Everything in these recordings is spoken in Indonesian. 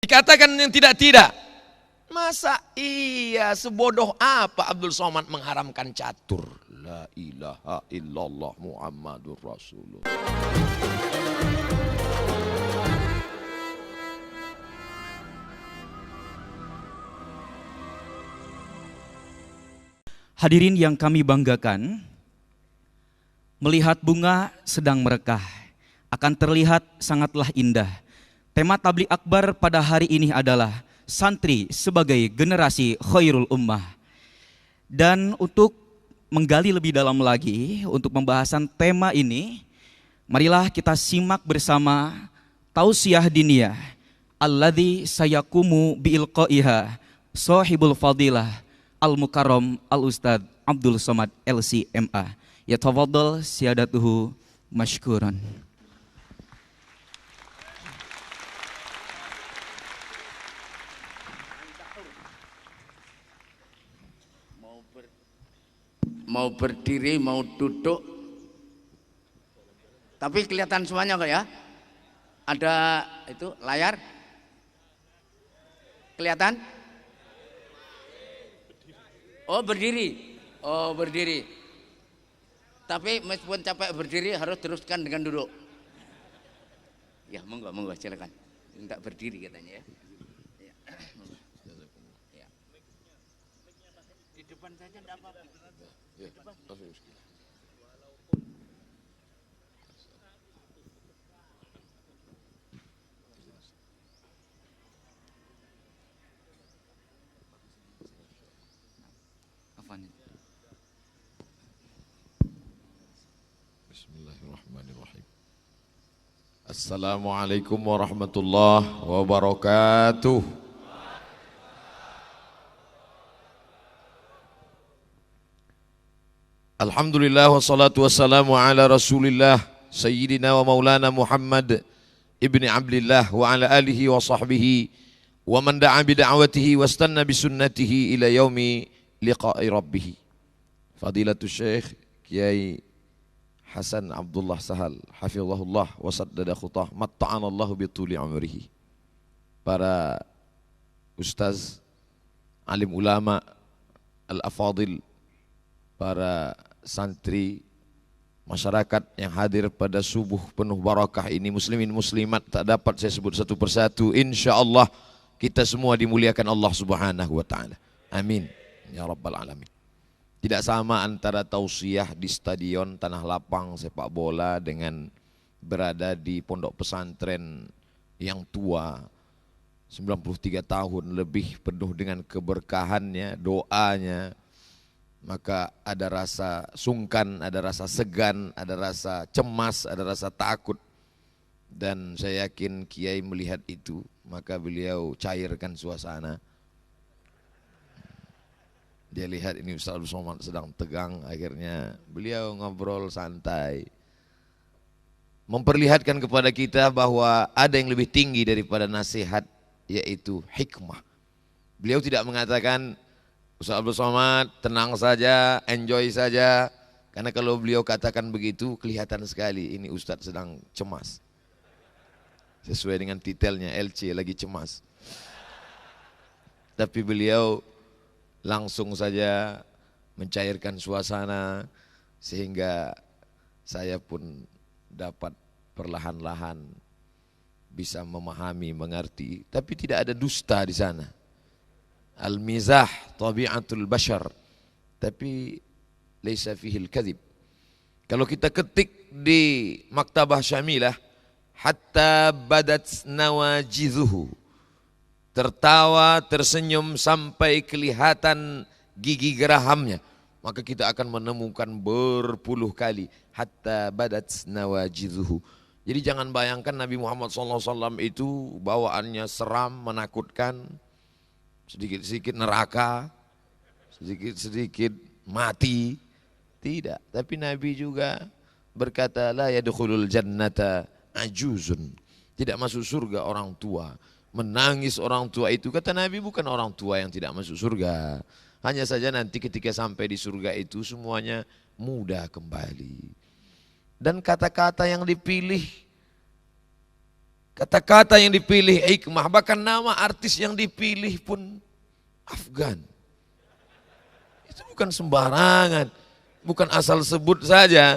Dikatakan yang tidak-tidak. Masa iya sebodoh apa Abdul Somad mengharamkan catur? La ilaha illallah Muhammadur Rasulullah. Hadirin yang kami banggakan, melihat bunga sedang merekah akan terlihat sangatlah indah. Tema tabligh akbar pada hari ini adalah santri sebagai generasi khairul ummah. Dan untuk menggali lebih dalam lagi untuk pembahasan tema ini, marilah kita simak bersama tausiah diniyah alladzi sayakumu biilqaiha sahibul fadilah al-mukarram al-ustad Abdul Somad LC MA. Yatafaddal siyadatuhu masykuran. Mau berdiri, mau duduk, tapi kelihatan semuanya kok ya? Ada itu layar? Kelihatan? Oh berdiri, oh berdiri. Tapi meskipun capek berdiri harus teruskan dengan duduk. Ya monggo, monggo silakan. Enggak berdiri katanya ya. Ya. Di depan saja enggak apa-apa. Ya, Bismillahirrahmanirrahim. Assalamualaikum warahmatullahi wabarakatuh. Alhamdulillah wassalatu wassalamu ala Rasulillah Sayyidina wa Maulana Muhammad ibni Abdillah wa ala alihi wa sahbihi wa man da'a bida'watihi wastanna bisunnatihi ila yaumi liqa'i rabbih. Fadilatul Syekh Kiai Hasan Abdullah Sahal hafizahullah wa saddada khutah matta'anallahu bituli umrihi. Para ustaz, alim ulama, al-afadil, para santri, masyarakat yang hadir pada subuh penuh barakah ini, muslimin muslimat tak dapat saya sebut satu persatu. Insyaallah kita semua dimuliakan Allah Subhanahu wa taala. Amin ya rabbal alamin. Tidak sama antara tausiah di stadion tanah lapang sepak bola dengan berada di pondok pesantren yang tua 93 tahun lebih, penuh dengan keberkahannya, doanya. Maka ada rasa sungkan, ada rasa segan, ada rasa cemas, ada rasa takut. Dan saya yakin Kiai melihat itu, maka beliau cairkan suasana. Dia lihat ini Ustaz Abdul Somad sedang tegang, akhirnya beliau ngobrol santai. Memperlihatkan kepada kita bahwa ada yang lebih tinggi daripada nasihat, yaitu hikmah. Beliau tidak mengatakan, Ustaz Abdul Somad tenang saja, enjoy saja. Karena kalau beliau katakan begitu, kelihatan sekali ini Ustaz sedang cemas. Sesuai dengan titelnya, LC lagi cemas. Tapi beliau langsung saja mencairkan suasana, sehingga saya pun dapat perlahan-lahan bisa memahami, mengerti. Tapi tidak ada dusta di sana. Al-mizah tabi'atul bashar, tapi laisa fihil kadhib. Kalau kita ketik di Maktabah Syamilah, hatta badat nawajizuhu, tertawa, tersenyum sampai kelihatan gigi gerahamnya, maka kita akan menemukan berpuluh kali hatta badat nawajizuhu. Jadi jangan bayangkan Nabi Muhammad SAW itu bawaannya seram, menakutkan, sedikit-sedikit neraka, sedikit-sedikit mati. Tidak, tapi Nabi juga berkata la yadkhulul jannata ajuzun, tidak masuk surga orang tua. Menangis orang tua itu, kata Nabi, bukan orang tua yang tidak masuk surga. Hanya saja nanti ketika sampai di surga itu semuanya mudah kembali. Dan kata-kata yang dipilih Kata-kata yang dipilih hikmah, bahkan nama artis yang dipilih pun Afgan. Itu bukan sembarangan, bukan asal sebut saja.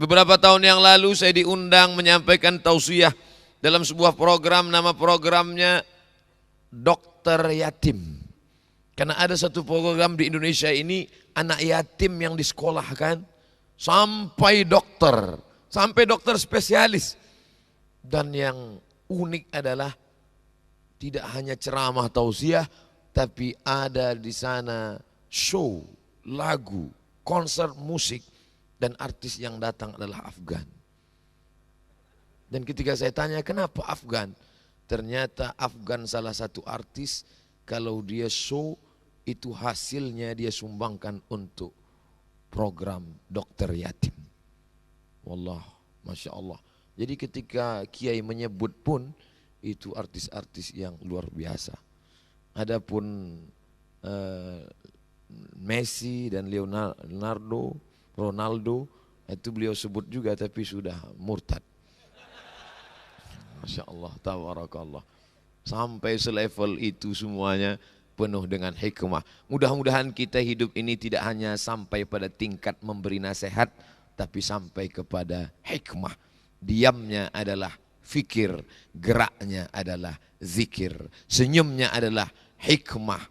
Beberapa tahun yang lalu saya diundang menyampaikan tausiah dalam sebuah program, nama programnya Dokter Yatim. Karena ada satu program di Indonesia ini, anak yatim yang disekolahkan sampai dokter spesialis. Dan yang unik adalah tidak hanya ceramah tausiah, tapi ada di sana show, lagu, konser musik, dan artis yang datang adalah Afgan. Dan ketika saya tanya kenapa Afgan, ternyata Afgan salah satu artis, kalau dia show itu hasilnya dia sumbangkan untuk program dokter yatim. Wallah, Masya Allah. Jadi ketika Kiai menyebut pun itu artis-artis yang luar biasa. Adapun Messi dan Ronaldo itu beliau sebut juga tapi sudah murtad. Masya Allah, tabarakallah. Sampai selevel itu semuanya penuh dengan hikmah. Mudah-mudahan kita hidup ini tidak hanya sampai pada tingkat memberi nasihat, tapi sampai kepada hikmah. Diamnya adalah fikir, geraknya adalah zikir, senyumnya adalah hikmah,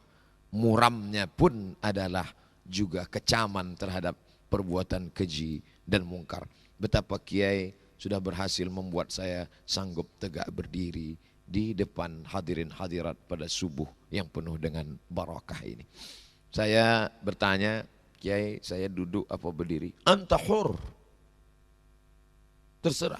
muramnya pun adalah juga kecaman terhadap perbuatan keji dan mungkar. Betapa Kiai sudah berhasil membuat saya sanggup tegak berdiri di depan hadirin hadirat pada subuh yang penuh dengan barakah ini. Saya bertanya, Kiai, saya duduk apa berdiri? Anta hur. Terserah.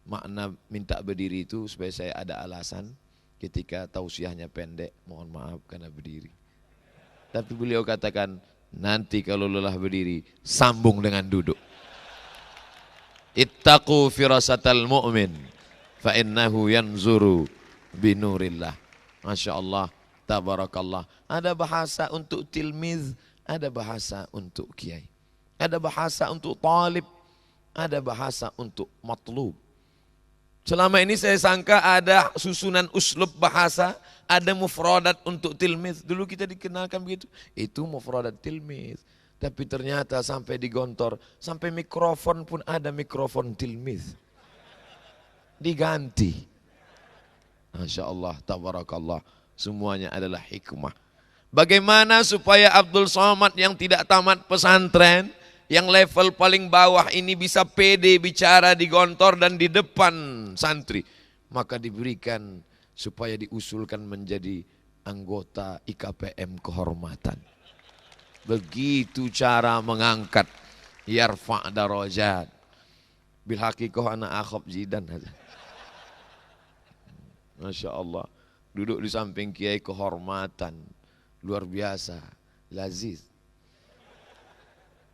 Makna minta berdiri itu supaya saya ada alasan ketika tausiahnya pendek, mohon maaf karena berdiri. Tapi beliau katakan, nanti kalau lelah berdiri, sambung dengan duduk. Ittaqu firasatal mu'min fa innahu yanzuru binurillah. Masya Allah, tabarakallah. Ada bahasa untuk tilmiz, ada bahasa untuk kiai. Ada bahasa untuk talib, ada bahasa untuk matlub. Selama ini saya sangka ada susunan uslub bahasa, ada mufradat untuk tilmiz. Dulu kita dikenalkan begitu, itu mufradat tilmiz. Tapi ternyata sampai digontor, sampai mikrofon pun ada mikrofon tilmiz. Diganti. Masya Allah, tabarakallah. Semuanya adalah hikmah. Bagaimana supaya Abdul Somad yang tidak tamat pesantren, yang level paling bawah ini bisa pede bicara di gontor dan di depan santri. Maka diberikan supaya diusulkan menjadi anggota IKPM kehormatan. Begitu cara mengangkat yarfa' darajat. Bil haqiqah ana akhab jidan. Masya Allah. Duduk di samping kiai kehormatan. Luar biasa. Laziz.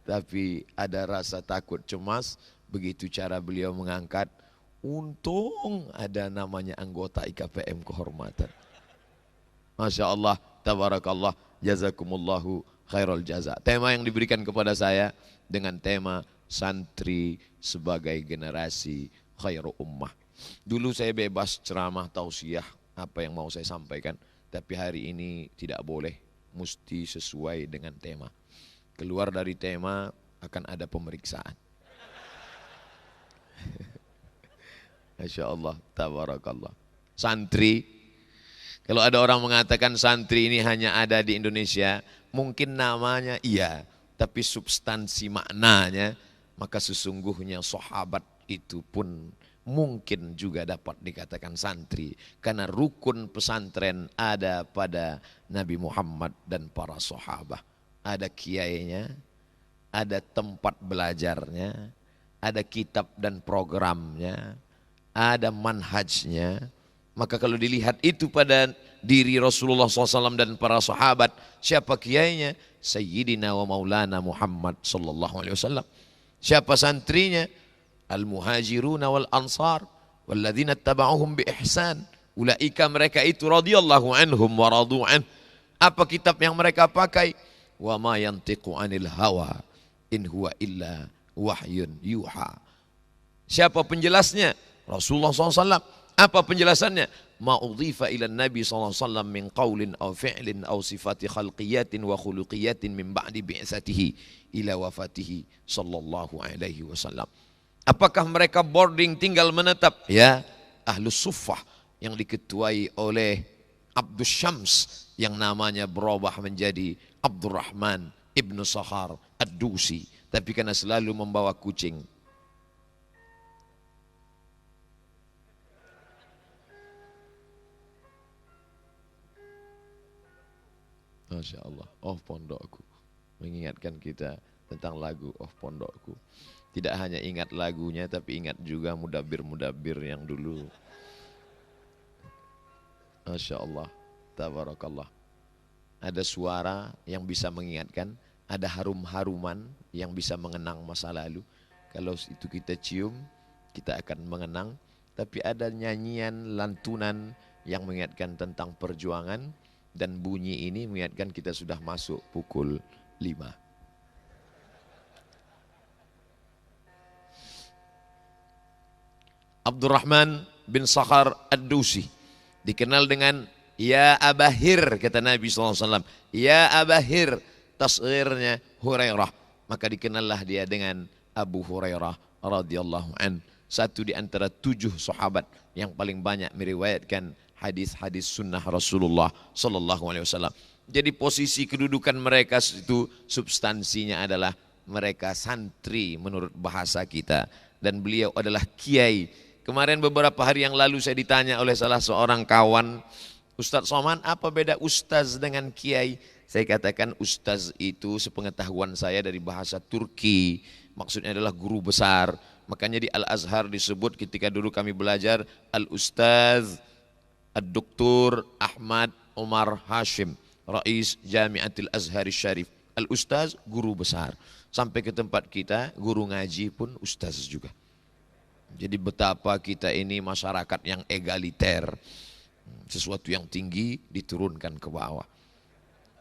Tapi ada rasa takut cemas begitu cara beliau mengangkat. Untung ada namanya anggota IKPM kehormatan. Masya Allah, tabarakallah, jazakumullahu khairul jaza. Tema yang diberikan kepada saya dengan tema santri sebagai generasi khairu ummah. Dulu saya bebas ceramah tausiah apa yang mau saya sampaikan. Tapi hari ini tidak boleh, mesti sesuai dengan tema. Keluar dari tema akan ada pemeriksaan. Masya Allah, tabarakallah. Santri, kalau ada orang mengatakan santri ini hanya ada di Indonesia, mungkin namanya iya, tapi substansi maknanya, maka sesungguhnya sahabat itu pun mungkin juga dapat dikatakan santri. Karena rukun pesantren ada pada Nabi Muhammad dan para sahabat. Ada kiainya, ada tempat belajarnya, ada kitab dan programnya, ada manhajnya. Maka kalau dilihat itu pada diri Rasulullah SAW dan para sahabat, siapa kiainya? Sayyidina wa maulana Muhammad SAW. Siapa santrinya? Al-muhajiruna wal ansar walladzina taba'uhum bi ihsan. Ulaika, mereka itu radhiyallahu anhum wa radu an. Apa kitab yang mereka pakai? Wa ma yantiqu anil hawa in huwa illa wahyun yuha. Siapa penjelasnya? Rasulullah SAW. Apa penjelasannya? Ma udhifa ila Nabi SAW min qawlin aw fi'lin aw sifati khalqiyatin wa khuluqiyatin min ba'di bi'satihi ila wafatihi sallallahu alaihi wasallam. Apakah mereka boarding tinggal menetap? Ya, Ahlus Suffah yang diketuai oleh Abdus Syams yang namanya berubah menjadi Abdurrahman ibnu Sakhar Ad-Dusi. Tapi karena selalu membawa kucing. Masya Allah, oh pondokku, mengingatkan kita tentang lagu oh pondokku. Tidak hanya ingat lagunya, tapi ingat juga mudabir-mudabir yang dulu. Masya Allah, tabarakallah. Ada suara yang bisa mengingatkan, ada harum-haruman yang bisa mengenang masa lalu. Kalau itu kita cium, kita akan mengenang. Tapi ada nyanyian, lantunan yang mengingatkan tentang perjuangan. Dan bunyi ini mengingatkan kita sudah masuk pukul 5. Abdurrahman bin Sakhar Ad-Dusi dikenal dengan Ya Abahir, kata Nabi SAW. Ya Abahir, tasghirnya Hurairah. Maka dikenallah dia dengan Abu Hurairah radhiyallahu an. Satu di antara 7 sahabat yang paling banyak meriwayatkan hadis-hadis sunnah Rasulullah sallallahu alaihi wasallam. Jadi posisi kedudukan mereka itu substansinya adalah mereka santri menurut bahasa kita dan beliau adalah kiai. Kemarin beberapa hari yang lalu saya ditanya oleh salah seorang kawan, Ustaz Somad, apa beda ustaz dengan kiai? Saya katakan ustaz itu sepengetahuan saya dari bahasa Turki, maksudnya adalah guru besar. Makanya di Al-Azhar disebut ketika dulu kami belajar Al-Ustaz Ad-Doktor Ahmad Umar Hashim, Rais Jamiatil Azhari Syarif. Al-Ustaz guru besar. Sampai ke tempat kita guru ngaji pun ustaz juga. Jadi betapa kita ini masyarakat yang egaliter. Sesuatu yang tinggi diturunkan ke bawah.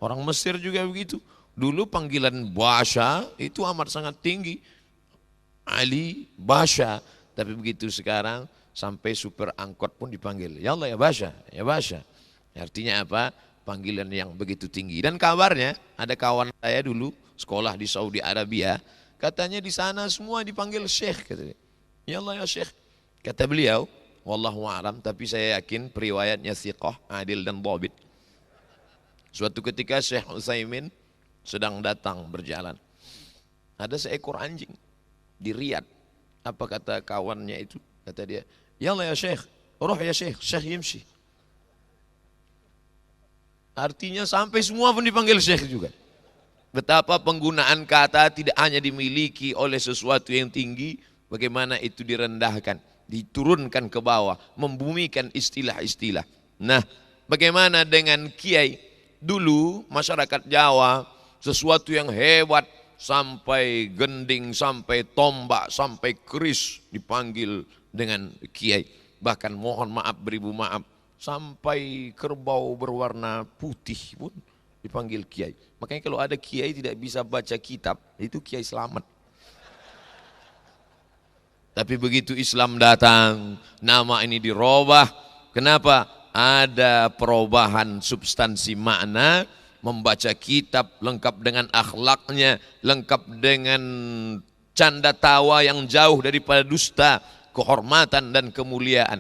Orang Mesir juga begitu. Dulu panggilan Basha itu amat sangat tinggi. Ali Basha. Tapi begitu sekarang sampai supir angkot pun dipanggil. Ya Allah ya Basha, ya Basha. Artinya apa? Panggilan yang begitu tinggi. Dan kabarnya ada kawan saya dulu sekolah di Saudi Arabia. Katanya di sana semua dipanggil Syekh. Katanya. Ya Allah ya Syekh. Kata beliau, wallahu a'lam, tapi saya yakin periwayatnya thiqah, adil dan dhabit. Suatu ketika Syekh Utsaimin sedang datang berjalan. Ada seekor anjing di Riyadh. Apa kata kawannya itu? Kata dia, ya Allah ya Syekh, roh ya Syekh, Syekh yimshi. Artinya sampai semua pun dipanggil Syekh juga. Betapa penggunaan kata tidak hanya dimiliki oleh sesuatu yang tinggi, bagaimana itu direndahkan, diturunkan ke bawah, membumikan istilah-istilah. Nah, bagaimana dengan kiai? Dulu masyarakat Jawa sesuatu yang hebat sampai gending, sampai tombak, sampai keris dipanggil dengan kiai. Bahkan mohon maaf beribu maaf, sampai kerbau berwarna putih pun dipanggil kiai. Makanya kalau ada kiai tidak bisa baca kitab, itu kiai selamat. Tapi begitu Islam datang, nama ini dirubah. Kenapa? Ada perubahan substansi makna, membaca kitab lengkap dengan akhlaknya, lengkap dengan canda tawa yang jauh daripada dusta, kehormatan dan kemuliaan.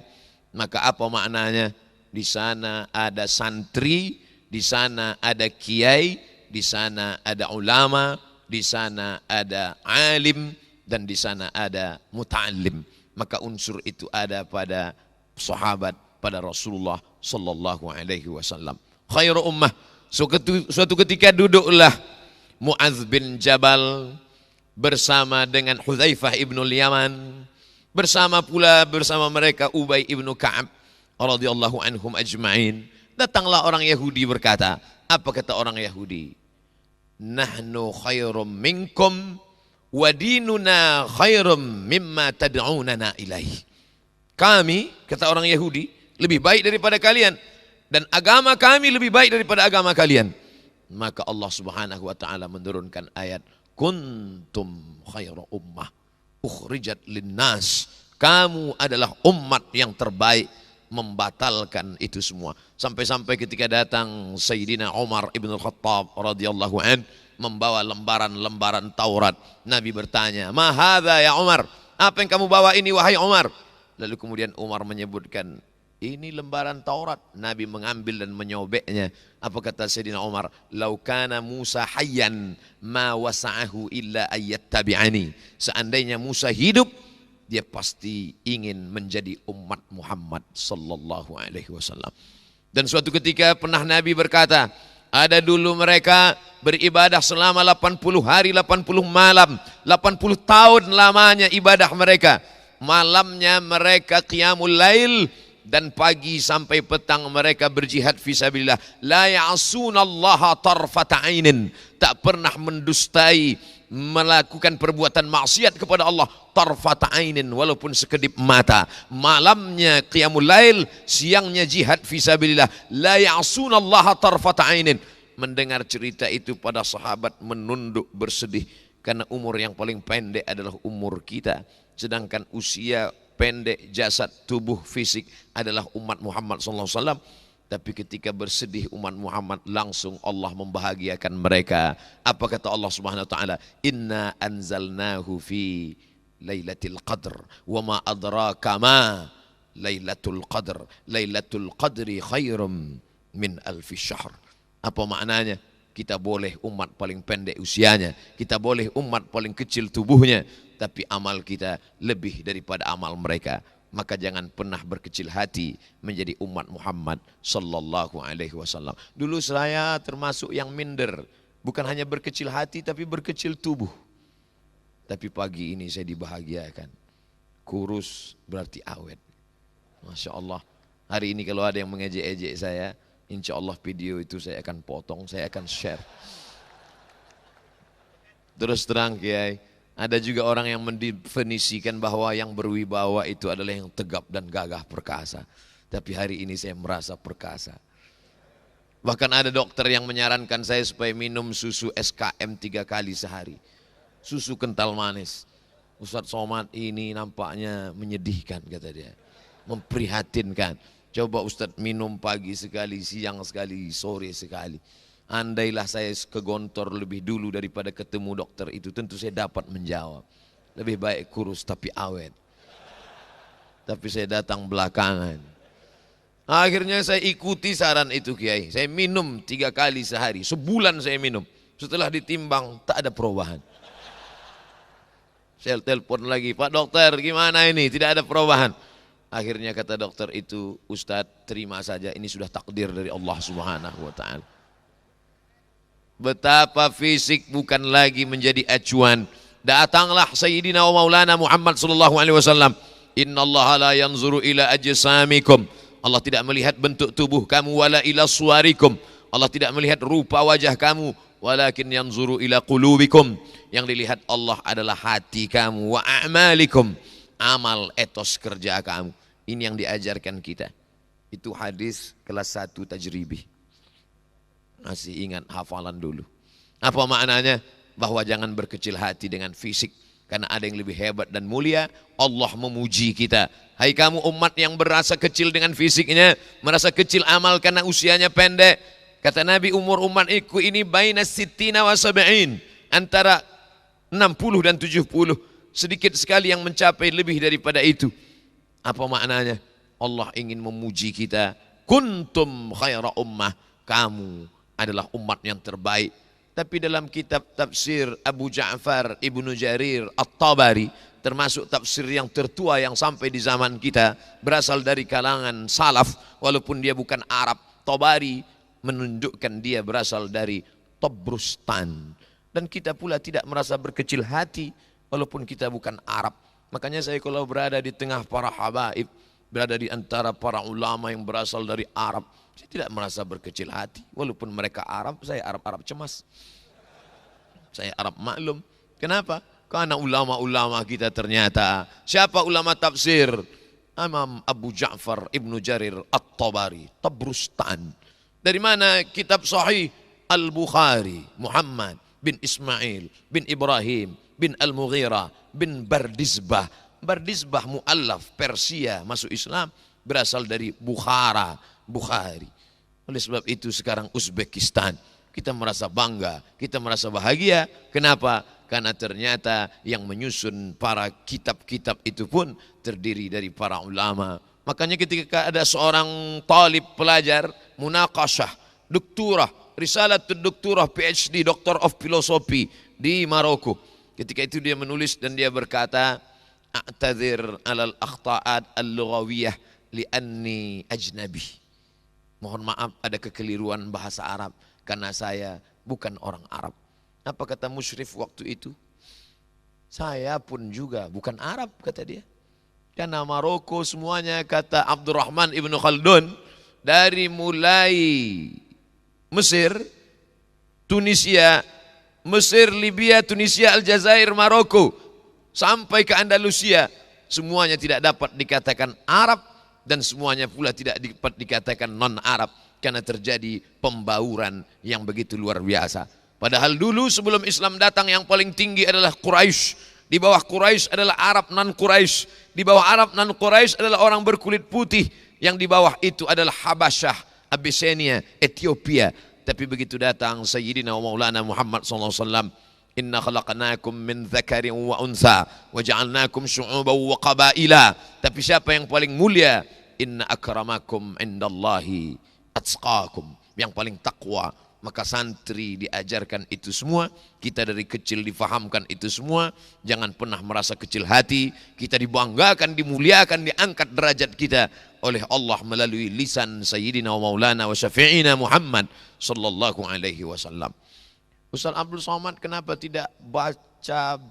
Maka apa maknanya? Di sana ada santri, di sana ada kiai, di sana ada ulama, di sana ada alim, dan di sana ada muta'allim. Maka unsur itu ada pada sahabat, pada Rasulullah sallallahu alaihi wasallam. Khairu ummah. Suatu ketika duduklah Mu'adz bin Jabal bersama dengan Hudzaifah ibnul Yaman, bersama mereka Ubay ibnu Ka'ab radhiyallahu anhum ajma'in. Datanglah orang Yahudi berkata, apa kata orang Yahudi? Nahnu khairum minkum wa dinuna khairum mimma tad'unana ilaih. Kami, kata orang Yahudi, lebih baik daripada kalian dan agama kami lebih baik daripada agama kalian. Maka Allah Subhanahu wa taala menurunkan ayat kuntum khairu ummah ukhrijat linnas. Kamu adalah umat yang terbaik. Membatalkan itu semua. Sampai-sampai ketika datang Sayyidina Umar ibn al-Khattab radhiyallahu an membawa lembaran-lembaran Taurat. Nabi bertanya, "Ma hadza ya Umar?" Apa yang kamu bawa ini wahai Umar? Lalu kemudian Umar menyebutkan, ini lembaran Taurat. Nabi mengambil dan menyobeknya. Apa kata Sayyidina Umar? "Lau kana Musa hayyan ma wasa'ahu illa ayyattabi'ani." Seandainya Musa hidup, dia pasti ingin menjadi umat Muhammad sallallahu alaihi wasallam. Dan suatu ketika pernah Nabi berkata, ada dulu mereka beribadah selama 80 hari, 80 malam, 80 tahun lamanya ibadah mereka. Malamnya mereka qiyamul lail dan pagi sampai petang mereka berjihad fisabilillah. La ya'sunallaha tarfata ainin. Tak pernah mendustai, melakukan perbuatan maksiat kepada Allah tarfata ainin, walaupun sekedip mata. Malamnya qiyamul lail, siangnya jihad fisabilillah. La ya'sunallaha tarfata ainin. Mendengar cerita itu para sahabat menunduk bersedih, karena umur yang paling pendek adalah umur kita, sedangkan usia pendek jasad tubuh fisik adalah umat Muhammad SAW. Tapi ketika bersedih umat Muhammad, langsung Allah membahagiakan mereka. Apa kata Allah Subhanahu wa taala? Inna anzalnahu fi lailatul qadr wa ma adraka ma lailatul qadr. Lailatul qadri khairum min alfi syahr. Apa maknanya? Kita boleh umat paling pendek usianya, kita boleh umat paling kecil tubuhnya, tapi amal kita lebih daripada amal mereka. Maka jangan pernah berkecil hati menjadi umat Muhammad sallallahu alaihi wasallam. Dulu saya termasuk yang minder, bukan hanya berkecil hati tapi berkecil tubuh. Tapi pagi ini saya dibahagiakan. Kurus berarti awet. Masya Allah. Hari ini kalau ada yang mengejek-ejek saya, insya Allah video itu saya akan potong, saya akan share. Terus terang Kiai, ada juga orang yang mendefinisikan bahwa yang berwibawa itu adalah yang tegap dan gagah perkasa. Tapi hari ini saya merasa perkasa. Bahkan ada dokter yang menyarankan saya supaya minum susu SKM 3 kali sehari. Susu kental manis. Ustadz Somad ini nampaknya menyedihkan kata dia. Memprihatinkan. Coba Ustadz minum pagi sekali, siang sekali, sore sekali. Andailah saya ke Gontor lebih dulu daripada ketemu dokter itu, tentu saya dapat menjawab. Lebih baik kurus tapi awet. Tapi saya datang belakangan. Akhirnya saya ikuti saran itu Kiai. Saya minum 3 kali sehari, sebulan saya minum. Setelah ditimbang tak ada perubahan. Saya telepon lagi, Pak Dokter gimana ini? Tidak ada perubahan. Akhirnya kata dokter itu, Ustadz terima saja, ini sudah takdir dari Allah Subhanahu wa ta'ala. Betapa fisik bukan lagi menjadi acuan. Datanglah Sayyidina wa Maulana Muhammad sallallahu alaihi wasallam. Innallaha la yanzuru ila ajsamikum. Allah tidak melihat bentuk tubuh kamu, wala ila suwarikum. Allah tidak melihat rupa wajah kamu, walakin yanzuru ila qulubikum. Yang dilihat Allah adalah hati kamu, wa a'malikum. Amal etos kerja kamu. Ini yang diajarkan kita. Itu hadis kelas 1 tajribih. Masih ingat hafalan dulu. Apa maknanya? Bahwa jangan berkecil hati dengan fisik. Karena ada yang lebih hebat dan mulia. Allah memuji kita. Hai kamu umat yang berasa kecil dengan fisiknya, merasa kecil amal karena usianya pendek. Kata Nabi, umur umatku ini baina sittina wa sab'in. Antara 60 dan 70. Sedikit sekali yang mencapai lebih daripada itu. Apa maknanya? Allah ingin memuji kita. Kuntum khaira ummah. Kamu adalah umat yang terbaik. Tapi dalam kitab tafsir Abu Ja'far Ibnu Jarir At-Tabari, termasuk tafsir yang tertua yang sampai di zaman kita, berasal dari kalangan salaf, walaupun dia bukan Arab. Tabari menunjukkan dia berasal dari Tabrustan. Dan kita pula tidak merasa berkecil hati, walaupun kita bukan Arab. Makanya saya kalau berada di tengah para habaib, berada di antara para ulama yang berasal dari Arab, saya tidak merasa berkecil hati. Walaupun mereka Arab, saya Arab-Arab cemas. Saya Arab maklum. Kenapa? Karena ulama-ulama kita ternyata. Siapa ulama tafsir? Imam Abu Ja'far Ibnu Jarir At-Tabari, Tabrustan. Dari mana kitab sahih? Al-Bukhari, Muhammad bin Ismail bin Ibrahim bin Al-Mughirah bin Bardizbah berdisbah mu'allaf Persia masuk Islam berasal dari Bukhari. Oleh sebab itu sekarang Uzbekistan kita merasa bangga, kita merasa bahagia. Kenapa? Karena ternyata yang menyusun para kitab-kitab itu pun terdiri dari para ulama. Makanya ketika ada seorang talib pelajar munaqashah, doktorah, risalatul doktorah PhD, Doctor of Philosophy di Maroko. Ketika itu dia menulis dan dia berkata, a'tadzir alal akhta'at al-lughawiyah li'anni ajnabi. Mohon maaf ada kekeliruan bahasa Arab karena saya bukan orang Arab. Apa kata musyrif waktu itu? Saya pun juga bukan Arab, kata dia. Karena Maroko semuanya, kata Abdurrahman Ibn Khaldun, dari mulai Mesir, Tunisia, Libya, Tunisia, Aljazair, Maroko, sampai ke Andalusia, semuanya tidak dapat dikatakan Arab dan semuanya pula tidak dapat dikatakan non-Arab karena terjadi pembauran yang begitu luar biasa. Padahal dulu sebelum Islam datang yang paling tinggi adalah Quraisy. Di bawah Quraisy adalah Arab non-Quraisy. Di bawah Arab non-Quraisy adalah orang berkulit putih. Yang di bawah itu adalah Habasyah, Abyssinia, Ethiopia. Tapi begitu datang Sayyidina wa Maulana Muhammad SAW, inna khalaqnakum min dzakarin wa untha wa ja'alnakum syu'uban wa qabaila. Tapi siapa yang paling mulia? Inna akramakum indallahi atqakum. Yang paling takwa. Maka santri diajarkan itu semua, kita dari kecil difahamkan itu semua. Jangan pernah merasa kecil hati. Kita dibanggakan, dimuliakan, diangkat derajat kita oleh Allah melalui lisan Sayyidina wa Maulana wa Syafi'ina Muhammad sallallahu alaihi wasallam. Ustaz Abdul Somad kenapa tidak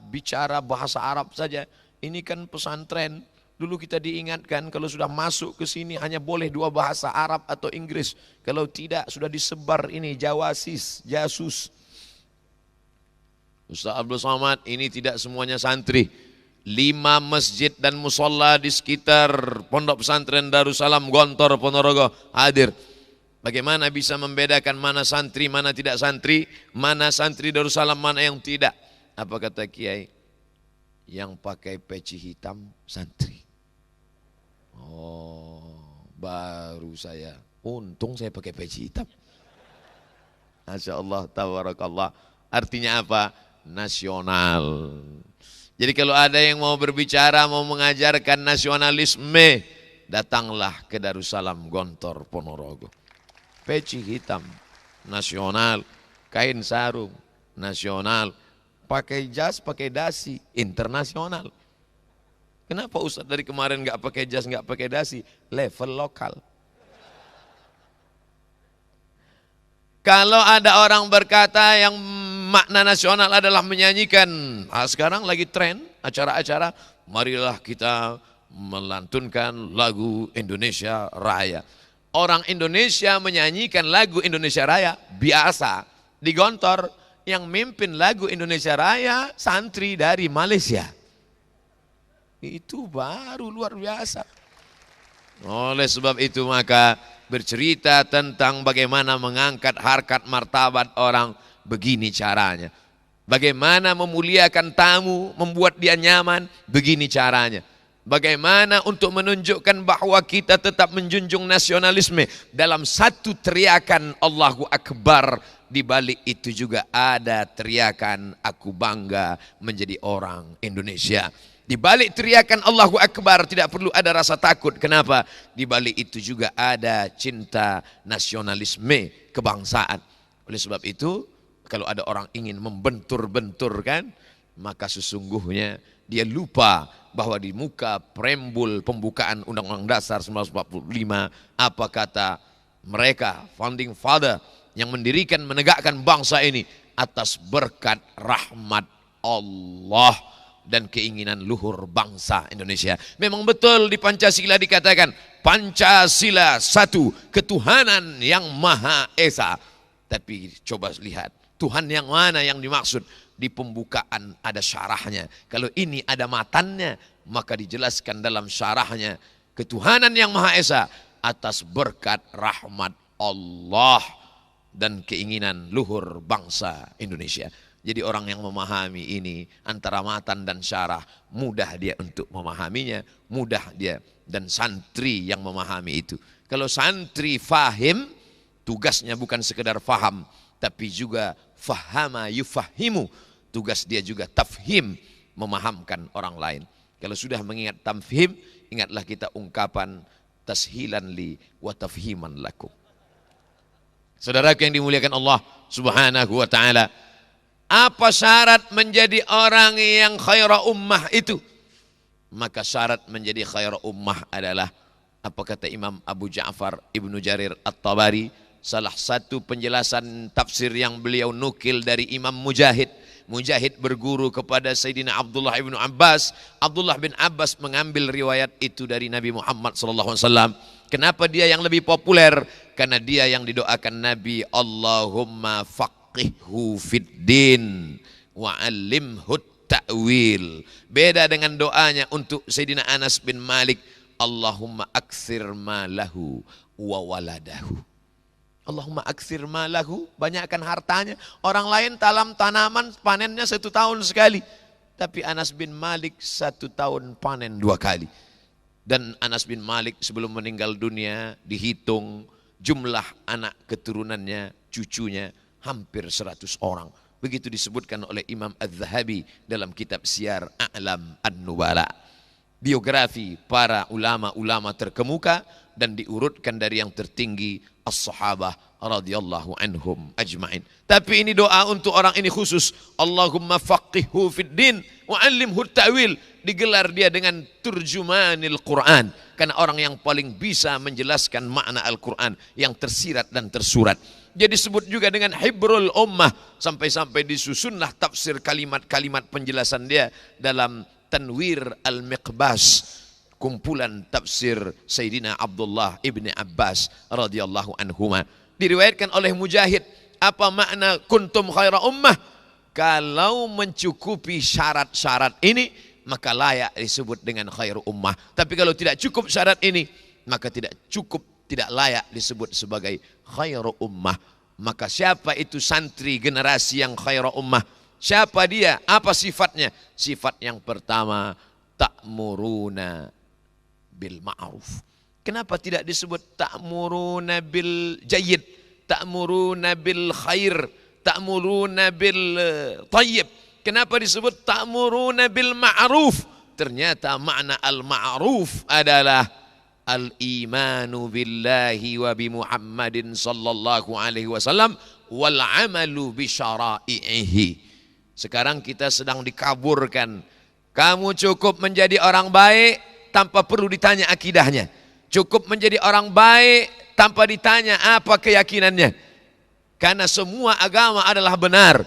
bicara bahasa Arab saja? Ini kan pesantren. Dulu kita diingatkan kalau sudah masuk ke sini hanya boleh 2 bahasa Arab atau Inggris. Kalau tidak sudah disebar ini jasus. Ustaz Abdul Somad, ini tidak semuanya santri. 5 masjid dan musola di sekitar Pondok Pesantren Darussalam Gontor Ponorogo hadir. Bagaimana bisa membedakan mana santri, mana tidak santri, mana santri Darussalam, mana yang tidak? Apa kata Kiai? Yang pakai peci hitam santri. Oh, baru saya. Untung saya pakai peci hitam. Masya Allah, tabarakallah. Artinya apa? Nasional. Jadi kalau ada yang mau berbicara, mau mengajarkan nasionalisme, datanglah ke Darussalam Gontor Ponorogo. Peci hitam, nasional. Kain sarung, nasional. Pakai jas, pakai dasi, internasional. Kenapa Ustaz dari kemarin nggak pakai jas, nggak pakai dasi? Level lokal. Kalau ada orang berkata yang makna nasional adalah menyanyikan, sekarang lagi tren acara-acara, marilah kita melantunkan lagu Indonesia Raya. Orang Indonesia menyanyikan lagu Indonesia Raya biasa di Gontor. Yang mimpin lagu Indonesia Raya santri dari Malaysia. Itu baru luar biasa. Oleh sebab itu maka bercerita tentang bagaimana mengangkat harkat martabat orang, begini caranya. Bagaimana memuliakan tamu, membuat dia nyaman, begini caranya. Bagaimana untuk menunjukkan bahwa kita tetap menjunjung nasionalisme dalam satu teriakan Allahu Akbar, di balik itu juga ada teriakan aku bangga menjadi orang Indonesia. Di balik teriakan Allahu Akbar tidak perlu ada rasa takut. Kenapa? Di balik itu juga ada cinta nasionalisme kebangsaan. Oleh sebab itu, kalau ada orang ingin membentur-benturkan, maka sesungguhnya dia lupa bahwa di muka preambul pembukaan Undang-Undang Dasar 1945, apa kata mereka, founding father, yang mendirikan, menegakkan bangsa ini atas berkat rahmat Allah dan keinginan luhur bangsa Indonesia. Memang betul di Pancasila dikatakan Pancasila satu, ketuhanan yang Maha Esa. Tapi coba lihat, Tuhan yang mana yang dimaksud? Di pembukaan ada syarahnya. Kalau ini ada matannya, maka dijelaskan dalam syarahnya, ketuhanan yang Maha Esa atas berkat rahmat Allah dan keinginan luhur bangsa Indonesia. Jadi orang yang memahami ini antara matan dan syarah, mudah dia untuk memahaminya, mudah dia dan santri yang memahami itu. Kalau santri fahim, tugasnya bukan sekedar faham, tapi juga fahama yufahimu. Tugas dia juga tafhim, memahamkan orang lain. Kalau sudah mengingat tafhim, ingatlah kita ungkapan tashilan li wa tafhiman lakum. Saudaraku yang dimuliakan Allah Subhanahu wa ta'ala, apa syarat menjadi orang yang khaira ummah itu? Maka syarat menjadi khaira ummah adalah, apa kata Imam Abu Ja'far Ibnu Jarir At-Tabari, salah satu penjelasan tafsir yang beliau nukil dari Imam Mujahid. Mujahid berguru kepada Sayyidina Abdullah ibnu Abbas. Abdullah bin Abbas mengambil riwayat itu dari Nabi Muhammad SAW. Kenapa dia yang lebih populer? Karena dia yang didoakan Nabi, Allahumma faqihhu fid din wa 'allimhu ta'wil. Beda dengan doanya untuk Sayyidina Anas bin Malik, Allahumma aktsir malahu wa waladahu. Allahumma aktsir malahu, banyakkan hartanya. Orang lain tanam tanaman panennya 1 tahun sekali, tapi Anas bin Malik 1 tahun panen 2 kali. Dan Anas bin Malik sebelum meninggal dunia dihitung jumlah anak keturunannya, cucunya hampir 100 orang. Begitu disebutkan oleh Imam Az-Zahabi dalam kitab Siyar A'lam An-Nubala. Biografi para ulama-ulama terkemuka dan diurutkan dari yang tertinggi as-sahabah radhiyallahu anhum ajma'in. Tapi ini doa untuk orang ini khusus. Allahumma faqihhu fid din wa 'allimhu ta'wil. Digelar dia dengan turjumanil Quran, karena orang yang paling bisa menjelaskan makna Al-Quran yang tersirat dan tersurat. Dia disebut juga dengan hibrul ummah, sampai-sampai disusunlah tafsir kalimat-kalimat penjelasan dia dalam Tanwir Al-Miqbas, kumpulan tafsir Sayyidina Abdullah ibni Abbas radhiyallahu anhuma. Diriwayatkan oleh Mujahid, apa makna kuntum khaira ummah? Kalau mencukupi syarat-syarat ini, maka layak disebut dengan khairu ummah. Tapi kalau tidak cukup syarat ini, maka tidak layak disebut sebagai khairu ummah. Maka siapa itu santri generasi yang khairu ummah? Siapa dia? Apa sifatnya? Sifat yang pertama, ta'muruna bil ma'ruf. Kenapa tidak disebut ta'muruna bil jayyid, ta'muruna bil khair, ta'muruna bil tayyib? Kenapa disebut ta'muruna bil ma'ruf? Ternyata makna al-ma'ruf adalah al-imanu billahi wa bi Muhammadin sallallahu alaihi wasallam wal amalu bi syara'ihi. Sekarang kita sedang dikaburkan. Kamu cukup menjadi orang baik tanpa perlu ditanya akidahnya. Cukup menjadi orang baik tanpa ditanya apa keyakinannya. Karena semua agama adalah benar.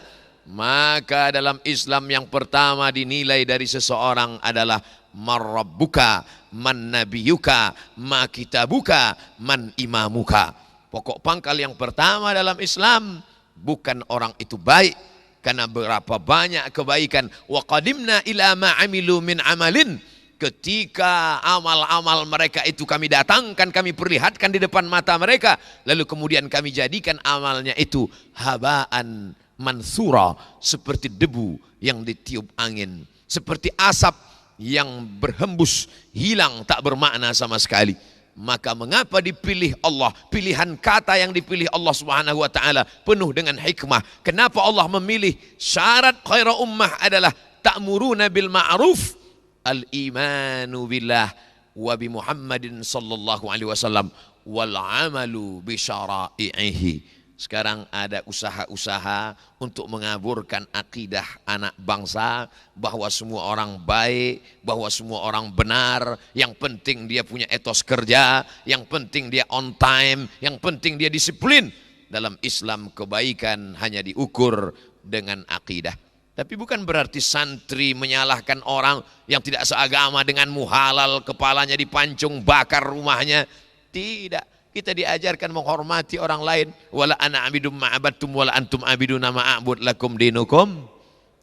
Maka dalam Islam yang pertama dinilai dari seseorang adalah man rabbuka, man nabiyuka, ma kitabuka, man imamuka. Pokok pangkal yang pertama dalam Islam, bukan orang itu baik karena berapa banyak kebaikan. Wa qadimna ila ma amilu min amalin. Ketika amal-amal mereka itu kami datangkan, kami perlihatkan di depan mata mereka, lalu kemudian kami jadikan amalnya itu habaan mansura, seperti debu yang ditiup angin, seperti asap yang berhembus, hilang, tak bermakna sama sekali. Maka mengapa dipilih Allah? Pilihan kata yang dipilih Allah Subhanahu wa ta'ala penuh dengan hikmah. Kenapa Allah memilih syarat khaira ummah adalah ta'muruna bil ma'ruf, al-imanu billah wa bi Muhammadin sallallahu alaihi wasallam wal amalu bi syara'ihi. Sekarang ada usaha-usaha untuk mengaburkan akidah anak bangsa bahwa semua orang baik, bahwa semua orang benar, yang penting dia punya etos kerja, yang penting dia on time, yang penting dia disiplin. Dalam Islam kebaikan hanya diukur dengan akidah. Tapi bukan berarti santri menyalahkan orang yang tidak seagama denganmu, halal kepalanya dipancung, bakar rumahnya. Tidak. Kita diajarkan menghormati orang lain. Wala ana abidum ma'abadtum wala antum abiduna ma'abud lakum dinukum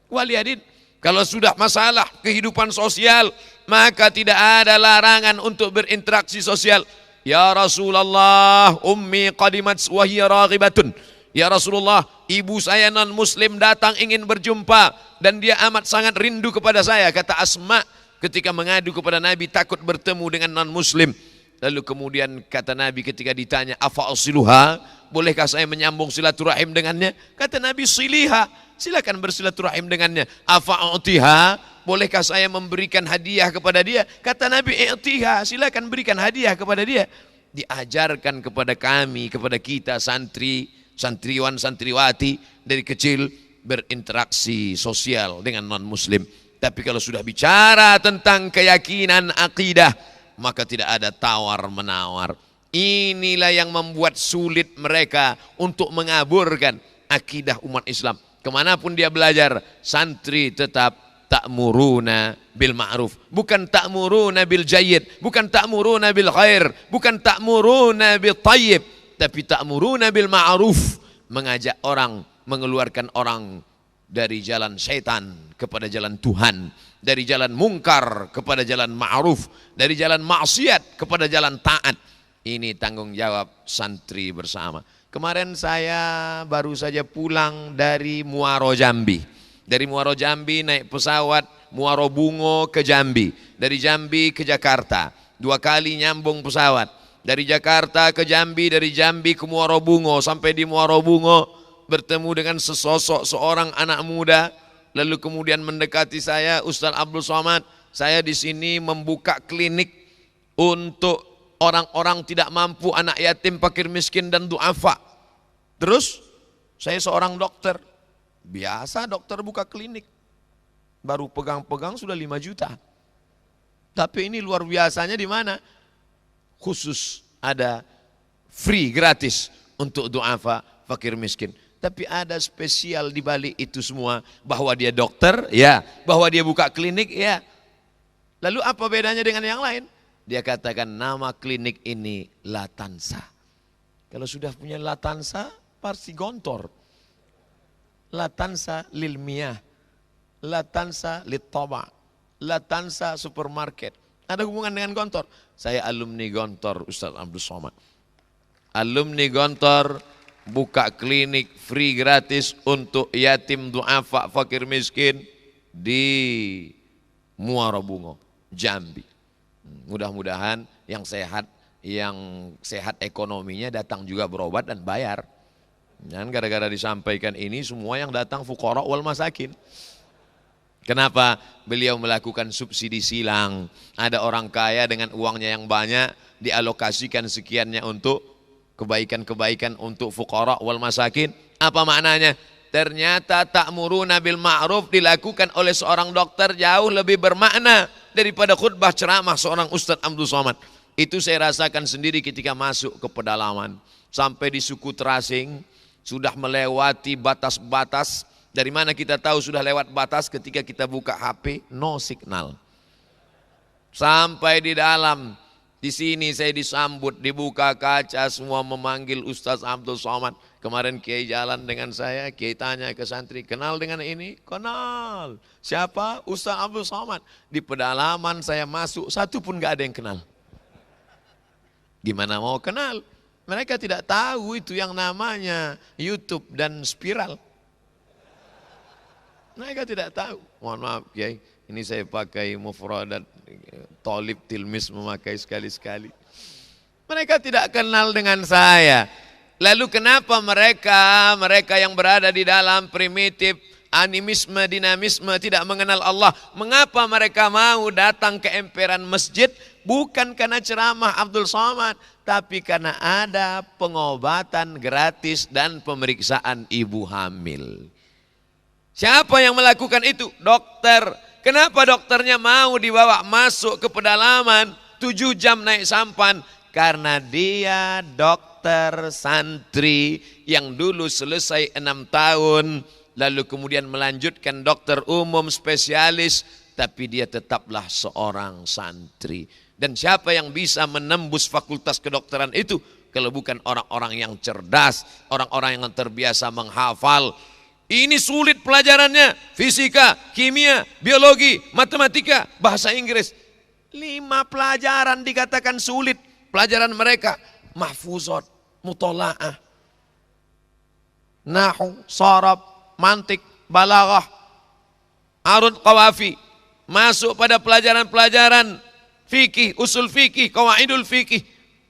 waliyadin. Kalau sudah masalah kehidupan sosial, maka tidak ada larangan untuk berinteraksi sosial. Ya Rasulullah, ummi qadimat wa hiya raghibatun. Ya Rasulullah, ibu saya non muslim datang ingin berjumpa dan dia amat sangat rindu kepada saya. Kata Asma ketika mengadu kepada Nabi takut bertemu dengan non muslim. Lalu kemudian kata Nabi ketika ditanya, afa asiluha, bolehkah saya menyambung silaturahim dengannya? Kata Nabi, siliha, silakan bersilaturahim dengannya. Afa utiha, bolehkah saya memberikan hadiah kepada dia? Kata Nabi, i'tiha, silakan berikan hadiah kepada dia. Diajarkan kepada kami, kepada kita santri, santriwan, santriwati dari kecil berinteraksi sosial dengan non muslim. Tapi kalau sudah bicara tentang keyakinan akidah, maka tidak ada tawar menawar. Inilah yang membuat sulit mereka untuk mengaburkan akidah umat Islam. Kemanapun dia belajar, santri tetap ta'muruna bil ma'ruf, bukan ta'muruna bil jayyid, bukan ta'muruna bil khair, bukan ta'muruna bil tayyib, tapi ta'muruna bil ma'ruf, mengajak orang, mengeluarkan orang dari jalan syaitan kepada jalan Tuhan, dari jalan mungkar kepada jalan ma'ruf, dari jalan maksiat kepada jalan taat. Ini tanggung jawab santri bersama. Kemarin saya baru saja pulang dari Muaro Jambi. Dari Muaro Jambi naik pesawat Muaro Bungo ke Jambi. Dari Jambi ke Jakarta. 2 kali nyambung pesawat. Dari Jakarta ke Jambi, dari Jambi ke Muaro Bungo. Sampai di Muaro Bungo bertemu dengan sesosok seorang anak muda. Lalu kemudian mendekati saya, Ustaz Abdul Somad, saya di sini membuka klinik untuk orang-orang tidak mampu, anak yatim, fakir miskin dan duafa. Terus saya seorang dokter, biasa dokter buka klinik, baru pegang-pegang sudah 5 juta. Tapi ini luar biasanya di mana? Khusus ada free, gratis untuk duafa, fakir miskin. Tapi ada spesial di balik itu semua, bahwa dia dokter, ya, bahwa dia buka klinik, ya. Lalu apa bedanya dengan yang lain? Dia katakan nama klinik ini Latansa. Kalau sudah punya Latansa, pasti gontor. Latansa lilmiyah, Latansa littoba, Latansa supermarket. Ada hubungan dengan gontor. Saya alumni gontor, Ustaz Abdul Somad. Alumni gontor, buka klinik free gratis untuk yatim, duafa, fakir miskin di Muaro Bungo, Jambi. Mudah-mudahan yang sehat ekonominya datang juga berobat dan bayar. Dan gara-gara disampaikan ini semua yang datang fuqara wal masakin. Kenapa? Beliau melakukan subsidi silang. Ada orang kaya dengan uangnya yang banyak dialokasikan sekiannya untuk kebaikan-kebaikan untuk fuqara wal masakin. Apa maknanya? Ternyata ta'muruna bil ma'ruf dilakukan oleh seorang dokter jauh lebih bermakna daripada khutbah ceramah seorang Ustaz Abdul Somad. Itu saya rasakan sendiri ketika masuk ke pedalaman. Sampai di suku terasing, sudah melewati batas-batas. Dari mana kita tahu sudah lewat batas? Ketika kita buka HP, no signal. Sampai di dalam, di sini saya disambut, dibuka kaca, semua memanggil Ustaz Abdul Somad. Kemarin Kiai jalan dengan saya, Kiai tanya ke santri, kenal dengan ini? Kenal. Siapa? Ustaz Abdul Somad. Di pedalaman saya masuk, satu pun gak ada yang kenal. Gimana mau kenal? Mereka tidak tahu itu yang namanya YouTube dan spiral. Mereka tidak tahu. Mohon maaf Kiai, ini saya pakai mufradat, tolib, tilmis memakai sekali-sekali. Mereka tidak kenal dengan saya. Lalu kenapa mereka yang berada di dalam primitif, animisme, dinamisme, tidak mengenal Allah, mengapa mereka mau datang ke emperan masjid? Bukan karena ceramah Abdul Somad, tapi karena ada pengobatan gratis dan pemeriksaan ibu hamil. Siapa yang melakukan itu? Dokter. Kenapa dokternya mau dibawa masuk ke pedalaman 7 jam naik sampan? Karena dia dokter santri yang dulu selesai 6 tahun, lalu kemudian melanjutkan dokter umum spesialis, tapi dia tetaplah seorang santri. Dan siapa yang bisa menembus fakultas kedokteran itu? Kalau bukan orang-orang yang cerdas, orang-orang yang terbiasa menghafal. Ini sulit pelajarannya, fisika, kimia, biologi, matematika, bahasa Inggris. 5 pelajaran dikatakan sulit. Pelajaran mereka mahfuzat, mutola'ah. nahu, sarab, mantik, balaghah, arud qawafi, masuk pada pelajaran-pelajaran fikih, usul fikih, qawaidul fikih,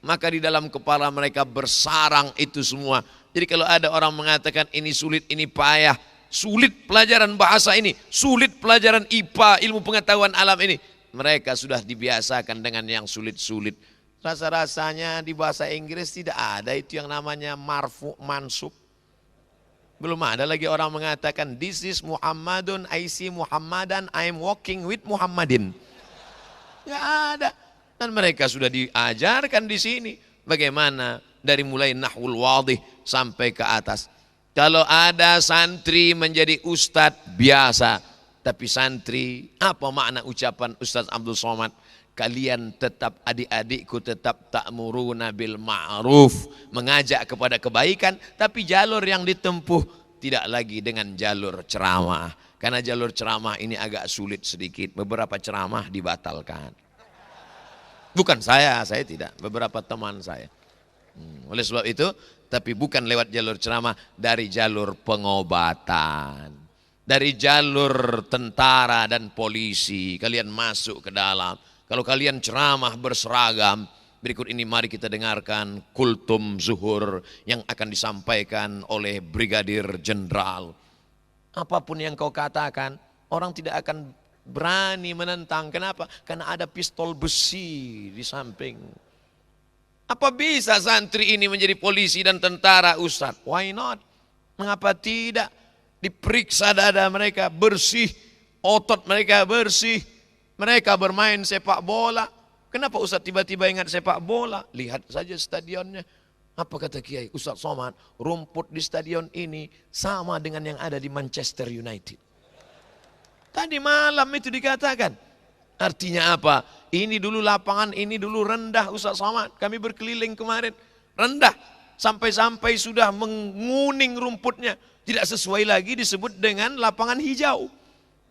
maka di dalam kepala mereka bersarang itu semua. Jadi kalau ada orang mengatakan ini sulit, ini payah, sulit pelajaran bahasa ini, sulit pelajaran IPA, ilmu pengetahuan alam ini, mereka sudah dibiasakan dengan yang sulit-sulit. Rasa-rasanya di bahasa Inggris tidak ada itu yang namanya marfu mansub. Belum ada lagi orang mengatakan this is Muhammadun, I see Muhammadan, I am walking with Muhammadin. Tidak ada. Dan mereka sudah diajarkan di sini bagaimana dari mulai nahwul wadih sampai ke atas. Kalau ada santri menjadi ustadz biasa, tapi santri, apa makna ucapan Ustaz Abdul Somad? Kalian tetap, adik-adikku tetap ta'muruna bil ma'ruf, mengajak kepada kebaikan, tapi jalur yang ditempuh tidak lagi dengan jalur ceramah. Karena jalur ceramah ini agak sulit sedikit, beberapa ceramah dibatalkan. Bukan saya tidak, beberapa teman saya. Oleh sebab itu, tapi bukan lewat jalur ceramah, dari jalur pengobatan. Dari jalur tentara dan polisi, kalian masuk ke dalam. Kalau kalian ceramah berseragam, berikut ini mari kita dengarkan kultum zuhur yang akan disampaikan oleh Brigadir Jenderal. Apapun yang kau katakan, orang tidak akan berani menentang. Kenapa? Karena ada pistol besi di samping. Apa bisa santri ini menjadi polisi dan tentara, Ustaz? Why not? Mengapa tidak? Diperiksa dada mereka bersih, otot mereka bersih. Mereka bermain sepak bola. Kenapa Ustaz tiba-tiba ingat sepak bola? Lihat saja stadionnya. Apa kata Kiai Ustaz Somad? Rumput di stadion ini sama dengan yang ada di Manchester United. Tadi malam itu dikatakan. Artinya apa? Ini dulu lapangan, ini dulu rendah Ustaz Somad. Kami berkeliling kemarin. Rendah. Sampai-sampai sudah menguning rumputnya. Tidak sesuai lagi disebut dengan lapangan hijau.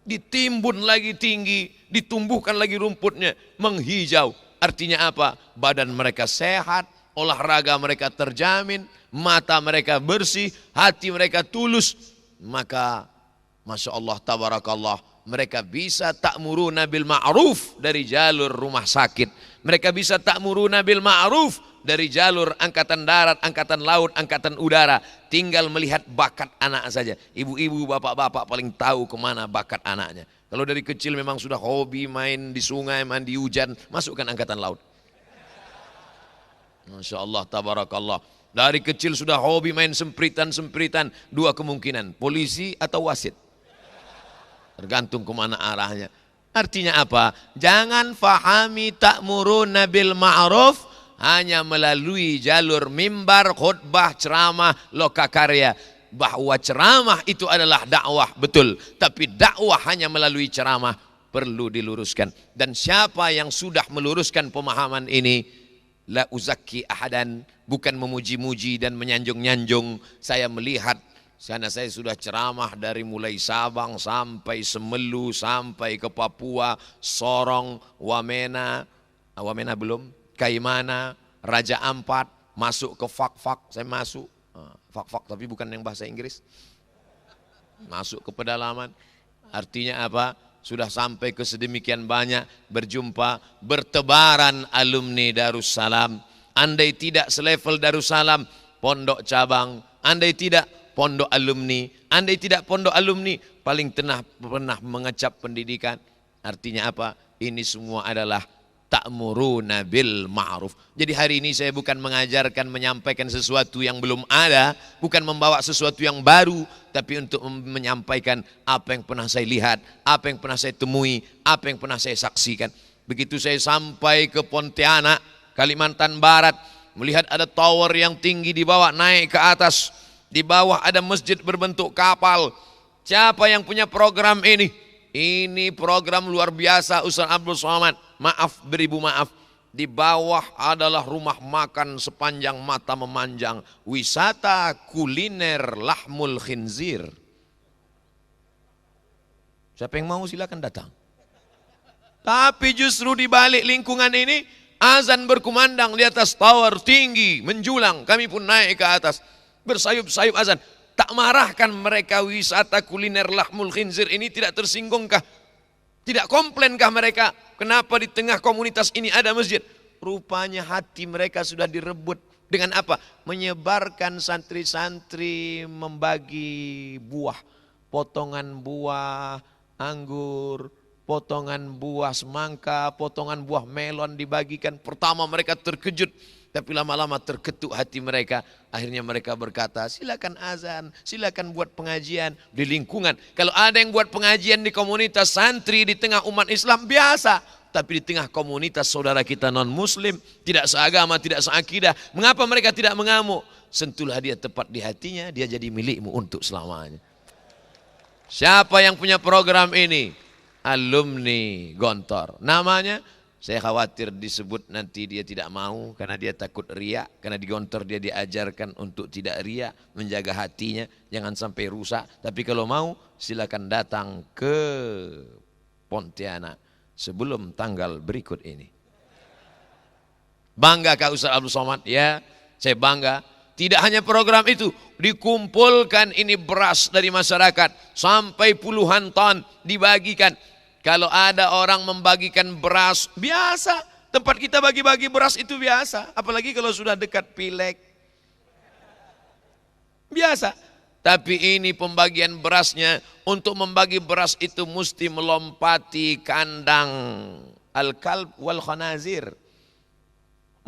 Ditimbun lagi tinggi, ditumbuhkan lagi rumputnya, menghijau. Artinya apa? Badan mereka sehat, olahraga mereka terjamin, mata mereka bersih, hati mereka tulus. Maka Masya Allah, tabarakallah, mereka bisa ta'muruna bil ma'ruf dari jalur rumah sakit. Mereka bisa ta'muruna bil ma'ruf dari jalur angkatan darat, angkatan laut, angkatan udara. Tinggal melihat bakat anak saja. Ibu-ibu, bapak-bapak paling tahu kemana bakat anaknya. Kalau dari kecil memang sudah hobi main di sungai, mandi hujan, masukkan angkatan laut. Masya Allah, tabarakallah. Dari kecil sudah hobi main sempritan-sempritan, dua kemungkinan, polisi atau wasit. Tergantung kemana arahnya. Artinya apa? Jangan fahami ta'muruna bil ma'ruf hanya melalui jalur mimbar, khutbah, ceramah, lokakarya. Bahwa ceramah itu adalah dakwah, betul. Tapi dakwah hanya melalui ceramah perlu diluruskan. Dan siapa yang sudah meluruskan pemahaman ini, la uzakki ahadan, bukan memuji-muji dan menyanjung-nyanjung. Saya melihat, karena saya sudah ceramah dari mulai Sabang sampai Semelu, sampai ke Papua, Sorong, Wamena belum, Kaimana, Raja Ampat, masuk ke Fak-Fak, saya masuk. Fak-Fak tapi bukan yang bahasa Inggris. Masuk ke pedalaman. Artinya apa? Sudah sampai ke sedemikian banyak, berjumpa, bertebaran alumni Darussalam. Andai tidak selevel Darussalam, pondok cabang. Andai tidak pondok alumni. Andai tidak pondok alumni, paling pernah mengecap pendidikan. Artinya apa? Ini semua adalah ta'muruna bil ma'ruf. Jadi hari ini saya bukan mengajarkan, menyampaikan sesuatu yang belum ada, bukan membawa sesuatu yang baru, tapi untuk menyampaikan apa yang pernah saya lihat, apa yang pernah saya temui, apa yang pernah saya saksikan. Begitu saya sampai ke Pontianak, Kalimantan Barat, melihat ada tower yang tinggi di bawah, naik ke atas, di bawah ada masjid berbentuk kapal. Siapa yang punya program ini? Ini program luar biasa Ustaz Abdul Somad. Maaf, beribu maaf. Di bawah adalah rumah makan sepanjang mata memanjang. Wisata kuliner lahmul khinzir. Siapa yang mau silakan datang. Tapi justru di balik lingkungan ini, azan berkumandang di atas tower tinggi, menjulang. Kami pun naik ke atas. Bersayup-sayup azan. Tak marahkan mereka wisata kuliner lahmul khinzir ini, tidak tersinggungkah? Tidak komplainkah mereka? Kenapa di tengah komunitas ini ada masjid? Rupanya hati mereka sudah direbut. Dengan apa? Menyebarkan santri-santri membagi buah. Potongan buah anggur, potongan buah semangka, potongan buah melon dibagikan. Pertama mereka terkejut. Tapi lama-lama terketuk hati mereka. Akhirnya mereka berkata, silakan azan, silakan buat pengajian di lingkungan. Kalau ada yang buat pengajian di komunitas santri di tengah umat Islam, biasa. Tapi di tengah komunitas saudara kita non muslim, tidak seagama, tidak seakidah, mengapa mereka tidak mengamuk? Sentuhlah dia tepat di hatinya, dia jadi milikmu untuk selamanya. Siapa yang punya program ini? Alumni Gontor. Namanya, saya khawatir disebut nanti dia tidak mau karena dia takut riak. Karena di Gontor dia diajarkan untuk tidak riak, menjaga hatinya, jangan sampai rusak. Tapi kalau mau silakan datang ke Pontianak sebelum tanggal berikut ini. Bangga Kak Ustaz Abdul Somad? Ya, saya bangga. Tidak hanya program itu, dikumpulkan ini beras dari masyarakat sampai puluhan ton dibagikan. Kalau ada orang membagikan beras, biasa. Tempat kita bagi-bagi beras itu biasa. Apalagi kalau sudah dekat pileg. Biasa. Tapi ini pembagian berasnya, untuk membagi beras itu mesti melompati kandang al-kalb wal khanazir.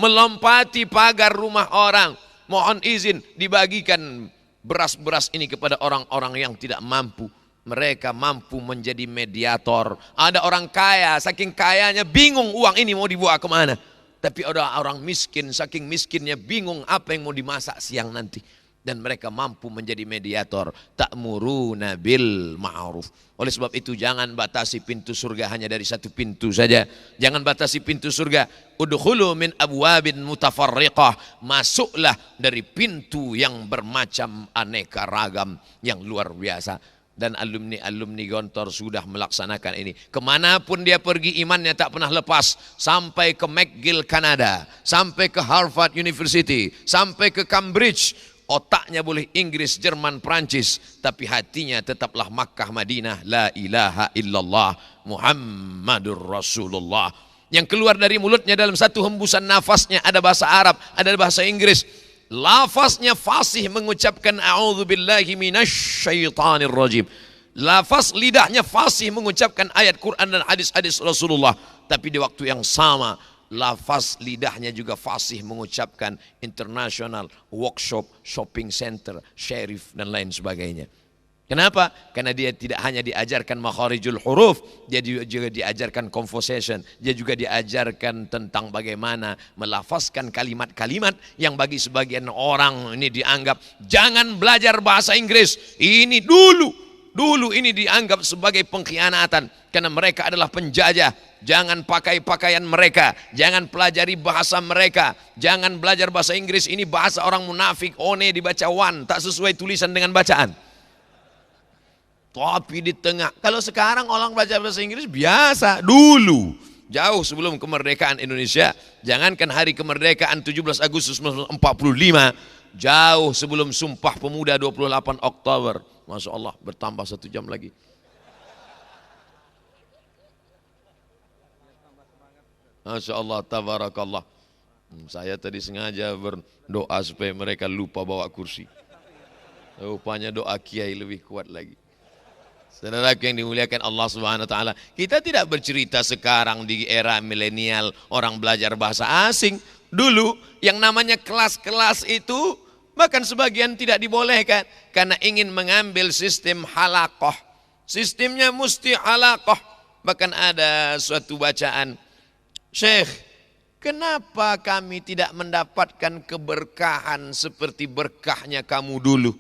Melompati pagar rumah orang. Mohon izin dibagikan beras-beras ini kepada orang-orang yang tidak mampu. Mereka mampu menjadi mediator. Ada orang kaya, saking kayanya bingung uang ini mau dibawa kemana. Tapi ada orang miskin, saking miskinnya bingung apa yang mau dimasak siang nanti. Dan mereka mampu menjadi mediator. Ta'muruna bil ma'ruf. Oleh sebab itu jangan batasi pintu surga hanya dari satu pintu saja. Jangan batasi pintu surga. Udkhulu min abwabin mutafarriqah. Masuklah dari pintu yang bermacam aneka ragam yang luar biasa. Dan alumni Gontor sudah melaksanakan ini. Kemanapun dia pergi imannya tak pernah lepas. Sampai ke McGill, Kanada. Sampai ke Harvard University. Sampai ke Cambridge. Otaknya boleh Inggris, Jerman, Prancis. Tapi hatinya tetaplah Makkah, Madinah. La ilaha illallah Muhammadur Rasulullah. Yang keluar dari mulutnya dalam satu hembusan nafasnya ada bahasa Arab, ada bahasa Inggris. Lafaznya fasih mengucapkan a'udzubillahi minasyaitonir rajim. Lafaz lidahnya fasih mengucapkan ayat Quran dan hadis-hadis Rasulullah. Tapi di waktu yang sama lafaz lidahnya juga fasih mengucapkan international workshop, shopping center, sheriff dan lain sebagainya. Kenapa? Karena dia tidak hanya diajarkan makharijul huruf, dia juga diajarkan conversation, dia juga diajarkan tentang bagaimana melafazkan kalimat-kalimat yang bagi sebagian orang ini dianggap jangan belajar bahasa Inggris. Ini dulu ini dianggap sebagai pengkhianatan karena mereka adalah penjajah. Jangan pakai pakaian mereka, jangan pelajari bahasa mereka, jangan belajar bahasa Inggris, ini bahasa orang munafik, one dibaca wan, tak sesuai tulisan dengan bacaan. Tapi di tengah, kalau sekarang orang belajar bahasa Inggris biasa, dulu jauh sebelum kemerdekaan Indonesia, jangankan hari kemerdekaan 17 Agustus 1945, jauh sebelum Sumpah Pemuda 28 Oktober. Masya Allah, bertambah 1 jam lagi. Masya Allah, tabarakallah. Saya tadi sengaja berdoa supaya mereka lupa bawa kursi. Rupanya doa kiai lebih kuat lagi. Saudaraku yang dimuliakan Allah Subhanahu wa taala, kita tidak bercerita sekarang di era milenial orang belajar bahasa asing. Dulu yang namanya kelas-kelas itu bahkan sebagian tidak dibolehkan karena ingin mengambil sistem halaqah. Sistemnya mesti halaqah. Bahkan ada suatu bacaan, Syekh, kenapa kami tidak mendapatkan keberkahan seperti berkahnya kamu dulu?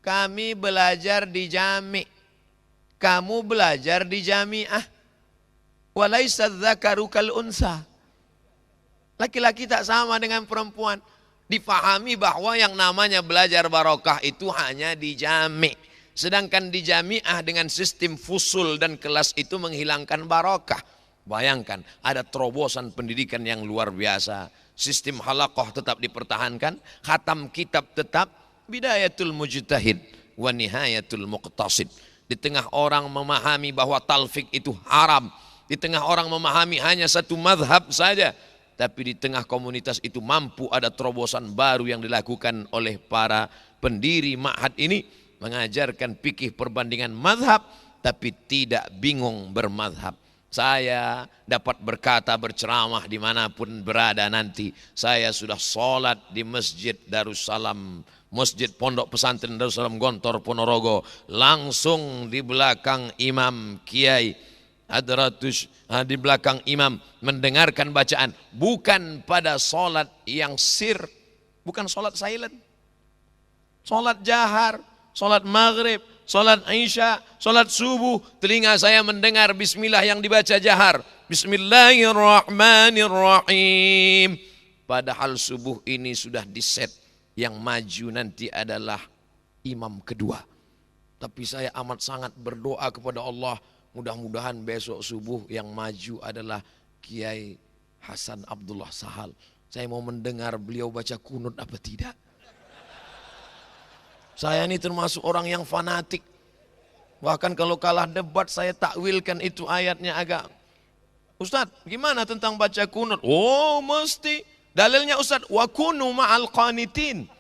Kami belajar di jami', kamu belajar di jami'ah. Walaysa dzakaru kal unsa. Laki-laki tak sama dengan perempuan. Difahami bahwa yang namanya belajar barokah itu hanya di jami'. Sedangkan di jami'ah dengan sistem fusul dan kelas itu menghilangkan barokah. Bayangkan ada terobosan pendidikan yang luar biasa. Sistem halaqah tetap dipertahankan, khatam kitab tetap, bidayatul mujtahid wa nihayatul muqtasid. Di tengah orang memahami bahwa talfik itu haram, di tengah orang memahami hanya satu mazhab saja, tapi di tengah komunitas itu mampu ada terobosan baru yang dilakukan oleh para pendiri ma'had ini, mengajarkan fikih perbandingan mazhab, tapi tidak bingung bermazhab. Saya dapat berkata, berceramah dimanapun berada nanti. Saya sudah sholat di Masjid Darussalam, Masjid Pondok Pesantren Darussalam Gontor Ponorogo, langsung di belakang Imam Kiai Hadratus, di belakang imam mendengarkan bacaan, bukan pada sholat yang sir, bukan sholat silent, sholat jahar, sholat maghrib, sholat isya, sholat subuh, telinga saya mendengar bismillah yang dibaca jahar, bismillahirrahmanirrahim. Padahal subuh ini sudah diset, yang maju nanti adalah imam kedua. Tapi saya amat sangat berdoa kepada Allah, mudah-mudahan besok subuh yang maju adalah Kiai Hasan Abdullah Sahal. Saya mau mendengar beliau baca kunut apa tidak. Saya ini termasuk orang yang fanatik. Bahkan kalau kalah debat saya takwilkan itu ayatnya agak. Ustaz, gimana tentang baca kunut? Oh mesti. Dalilnya Ustaz, wa kunu ma'al qanitin.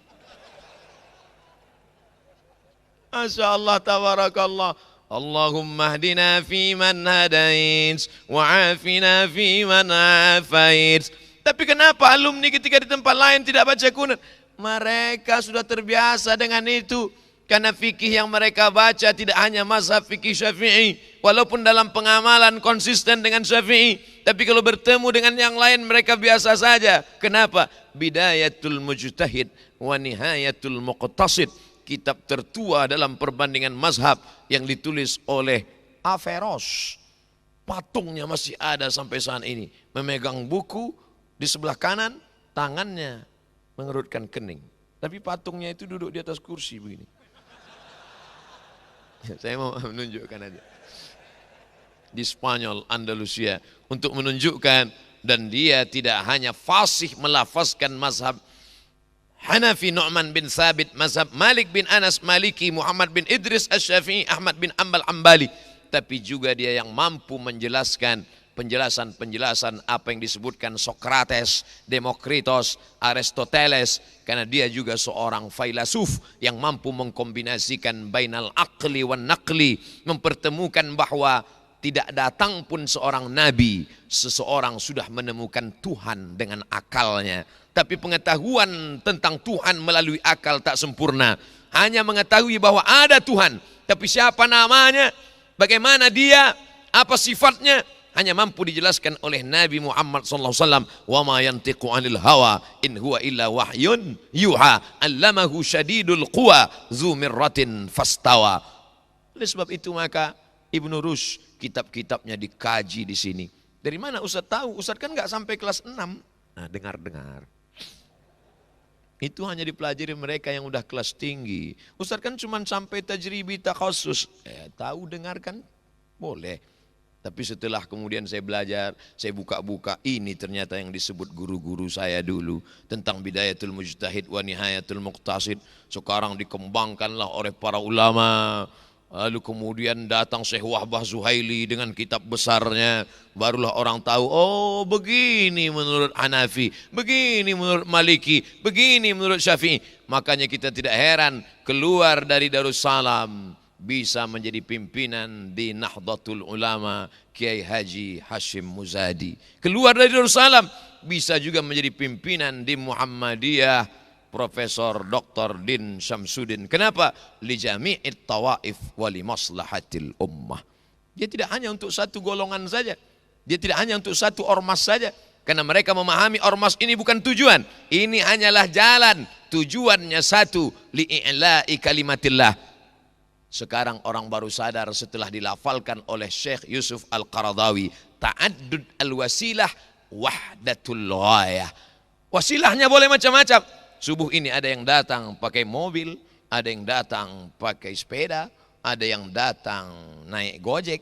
Masya Allah, tabarakallah. Allahumma hdina fi man hadait, wa'afina fi man afait. Tapi kenapa alumni ketika di tempat lain tidak baca kunut? Mereka sudah terbiasa dengan itu. Karena fikih yang mereka baca tidak hanya mazhab fikih Syafi'i. Walaupun dalam pengamalan konsisten dengan Syafi'i. Tapi kalau bertemu dengan yang lain mereka biasa saja. Kenapa? Bidayatul mujtahid wa nihayatul muqtasid. Kitab tertua dalam perbandingan mazhab yang ditulis oleh Averroes. Patungnya masih ada sampai saat ini. Memegang buku di sebelah kanan, tangannya mengerutkan kening. Tapi patungnya itu duduk di atas kursi begini. Saya mau menunjukkan aja. Di Spanyol, Andalusia. Untuk menunjukkan, dan dia tidak hanya fasih melafazkan mazhab Hanafi Nu'man bin Thabit, mazhab Malik bin Anas Maliki, Muhammad bin Idris Asy-Syafi'i, Ahmad bin Ambal Ambali. Tapi juga dia yang mampu menjelaskan penjelasan-penjelasan apa yang disebutkan Sokrates, Demokritos, Aristoteles, karena dia juga seorang filsuf yang mampu mengkombinasikan bainal aqli wan naqli, mempertemukan bahwa tidak datang pun seorang nabi, seseorang sudah menemukan Tuhan dengan akalnya. Tapi pengetahuan tentang Tuhan melalui akal tak sempurna. Hanya mengetahui bahwa ada Tuhan, tapi siapa namanya, bagaimana dia, apa sifatnya, hanya mampu dijelaskan oleh Nabi Muhammad SAW. Wa ma yantiqu 'anil hawa in huwa illa wahyun yuha 'allamahu syadidul quwa dzu mirratin fastawa. Oleh sebab itu maka Ibnu Rushd kitab-kitabnya dikaji di sini. Dari mana Ustaz tahu? Ustaz kan enggak sampai kelas 6. Nah, dengar-dengar. Itu hanya dipelajari mereka yang udah kelas tinggi. Ustaz kan cuma sampai tajribi takhasus. Tahu dengarkan boleh. Tapi setelah kemudian saya belajar, saya buka-buka, ini ternyata yang disebut guru-guru saya dulu. Tentang bidayatul mujtahid wa nihayatul muqtasid. Sekarang dikembangkanlah oleh para ulama. Lalu kemudian datang Syekh Wahbah Zuhaili dengan kitab besarnya. Barulah orang tahu, oh begini menurut Hanafi, begini menurut Maliki, begini menurut Syafi'i. Makanya kita tidak heran keluar dari Darussalam bisa menjadi pimpinan di Nahdlatul Ulama Kiai Haji Hashim Muzadi. Keluar dari Darussalam bisa juga menjadi pimpinan di Muhammadiyah Profesor Dr. Din Syamsuddin. Kenapa? Li jami'it tawaif wa li maslahatil ummah. Dia tidak hanya untuk satu golongan saja. Dia tidak hanya untuk satu ormas saja. Karena mereka memahami ormas ini bukan tujuan. Ini hanyalah jalan. Tujuannya satu. Li'i'la'i kalimatillah. Sekarang orang baru sadar setelah dilafalkan oleh Syekh Yusuf Al-Qaradawi. Ta'addud al-wasilah wahdatul ghayah. Wasilahnya boleh macam-macam. Subuh ini ada yang datang pakai mobil, ada yang datang pakai sepeda, ada yang datang naik gojek.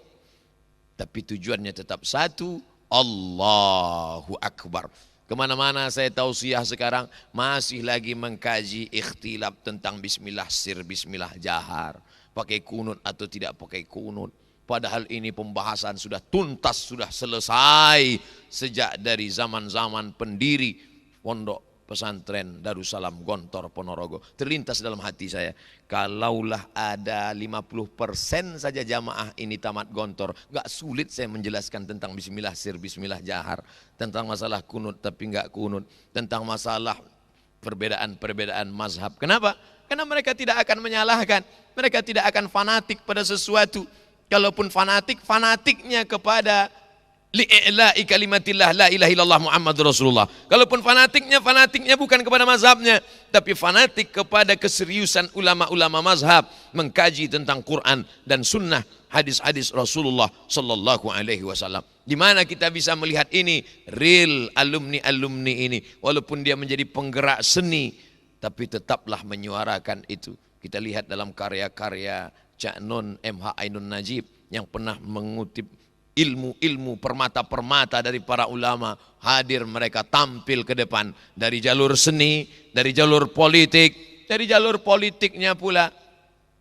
Tapi tujuannya tetap satu, Allahu Akbar. Kemana-mana saya tausiah sekarang masih lagi mengkaji ikhtilaf tentang bismillah sir, bismillah jahar. Pakai kunut atau tidak pakai kunut. Padahal ini pembahasan sudah tuntas, sudah selesai sejak dari zaman-zaman pendiri pondok pesantren Darussalam Gontor Ponorogo. Terlintas dalam hati saya, kalaulah ada 50% saja jamaah ini tamat Gontor, gak sulit saya menjelaskan tentang bismillah sir, bismillah jahar, tentang masalah kunut tapi gak kunut, tentang masalah perbedaan-perbedaan mazhab. Kenapa? Karena mereka tidak akan menyalahkan, mereka tidak akan fanatik pada sesuatu. Kalaupun fanatik, fanatiknya kepada li'i'la'i kalimatillah la ilaha illallah Muhammadur Rasulullah. Kalaupun fanatiknya bukan kepada mazhabnya, tapi fanatik kepada keseriusan ulama-ulama mazhab mengkaji tentang Quran dan sunnah, hadis-hadis Rasulullah sallallahu alaihi wasallam. Di mana kita bisa melihat ini real alumni ini, walaupun dia menjadi penggerak seni, tapi tetaplah menyuarakan itu. Kita lihat dalam karya-karya Cak Nun MH Ainun Najib yang pernah mengutip ilmu-ilmu permata-permata dari para ulama, hadir mereka tampil ke depan dari jalur seni, dari jalur politik, dari jalur politiknya pula.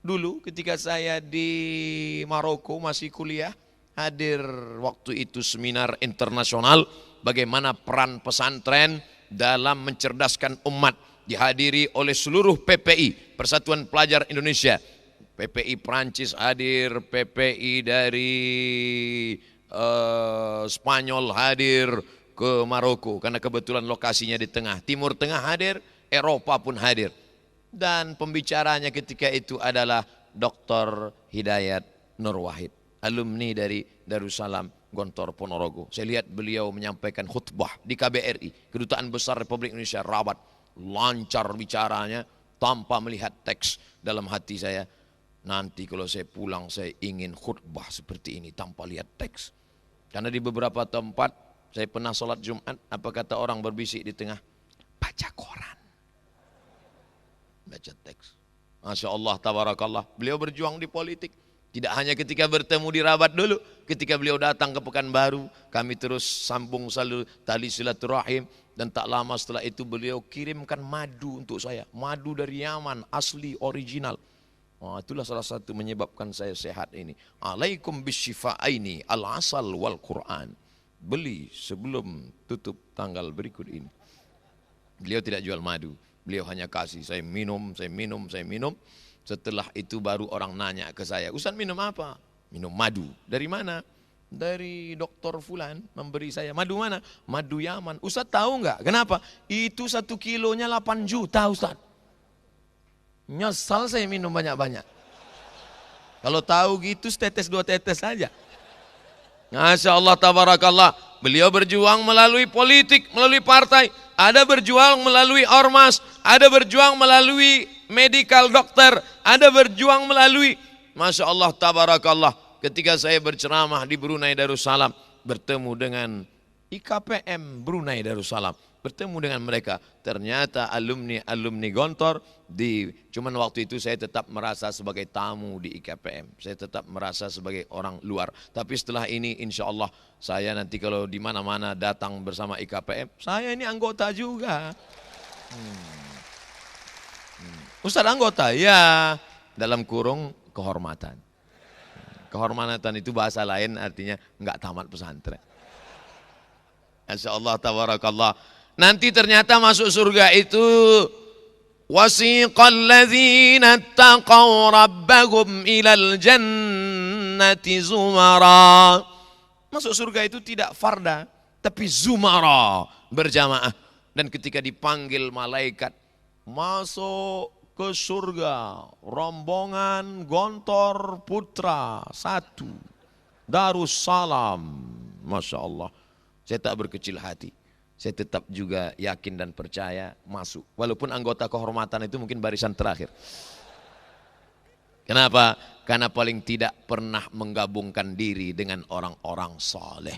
Dulu ketika saya di Maroko masih kuliah, hadir waktu itu seminar internasional bagaimana peran pesantren dalam mencerdaskan umat, dihadiri oleh seluruh PPI, Persatuan Pelajar Indonesia. PPI Prancis hadir, PPI dari Spanyol hadir ke Maroko karena kebetulan lokasinya di tengah. Timur Tengah hadir, Eropa pun hadir. Dan pembicaranya ketika itu adalah Dr. Hidayat Nur Wahid, alumni dari Darussalam Gontor Ponorogo. Saya lihat beliau menyampaikan khutbah di KBRI, Kedutaan Besar Republik Indonesia Rabat. Lancar bicaranya tanpa melihat teks. Dalam hati saya, nanti kalau saya pulang saya ingin khutbah seperti ini tanpa lihat teks. Karena di beberapa tempat saya pernah sholat Jumat, apa kata orang berbisik di tengah? Baca koran, baca teks. Masya Allah, tabarakallah. Beliau berjuang di politik. Tidak hanya ketika bertemu di Rabat dulu, ketika beliau datang ke Pekanbaru, kami terus sambung tali silaturahim. Dan tak lama setelah itu beliau kirimkan madu untuk saya. Madu dari Yaman, asli, original. Itulah salah satu menyebabkan saya sehat ini. Alaikum bisyifa'aini al-asal wal Quran. Beli sebelum tutup tanggal berikut ini. Beliau tidak jual madu. Beliau hanya kasih, saya minum. Setelah itu baru orang nanya ke saya, Ustaz minum apa? Minum madu. Dari mana? Dari dokter Fulan memberi saya. Madu mana? Madu Yaman. Ustaz tahu nggak? Kenapa? Itu 1 kilonya 8 juta Ustaz. Nyesal saya minum banyak-banyak. Kalau tahu gitu setetes 2 tetes saja. Masya Allah, tabarakallah. Beliau berjuang melalui politik, melalui partai. Ada berjuang melalui ormas. Ada berjuang melalui medical dokter. Ada berjuang melalui, Masya Allah, tabarakallah. Ketika saya berceramah di Brunei Darussalam, bertemu dengan IKPM Brunei Darussalam. Bertemu dengan mereka, ternyata alumni Gontor. Cuman waktu itu saya tetap merasa sebagai tamu di IKPM, saya tetap merasa sebagai orang luar. Tapi setelah ini insya Allah saya nanti kalau di mana-mana datang bersama IKPM, saya ini anggota juga. Ustaz anggota? Ya, dalam kurung kehormatan. Kehormatan itu bahasa lain artinya enggak tamat pesantren. Masya Allah, tabarakallah. Nanti ternyata masuk surga itu wasiqal ladzina taqaw rabbahum ilal jannati zumara. Masuk surga itu tidak farda, tapi zumara, berjamaah. Dan ketika dipanggil malaikat masuk ke surga, rombongan Gontor Putra 1 Darussalam. Masya Allah, saya tak berkecil hati. Saya tetap juga yakin dan percaya masuk. Walaupun anggota kehormatan itu mungkin barisan terakhir. Kenapa? Karena paling tidak pernah menggabungkan diri dengan orang-orang saleh.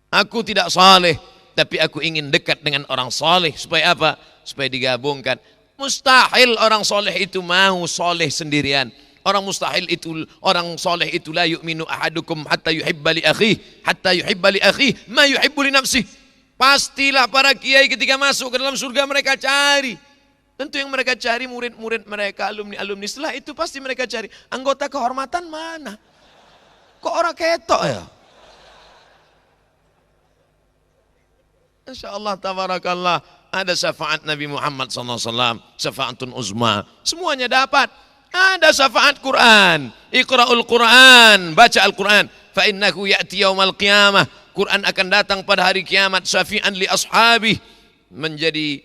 Aku tidak saleh, tapi aku ingin dekat dengan orang saleh. Supaya apa? Supaya digabungkan. Mustahil orang saleh itu mau saleh sendirian. Orang saleh itu la yu'minu ahadukum hatta yuhibba li akhihi ma yuhibbu li nafsihi. Pastilah para kiai ketika masuk ke dalam surga mereka cari. Tentu yang mereka cari murid-murid mereka, alumni-alumni. Setelah itu pasti mereka cari anggota kehormatan mana? Kok orang ketok ya? Insya Allah tabarakallah ada syafaat Nabi Muhammad SAW, syafaatun uzma. Semuanya dapat. Ada syafaat Quran. Iqra'ul Quran, baca Al-Quran. Fa innahu ya'ti yaumal qiyamah. Quran akan datang pada hari kiamat syafi'an li ashabih, menjadi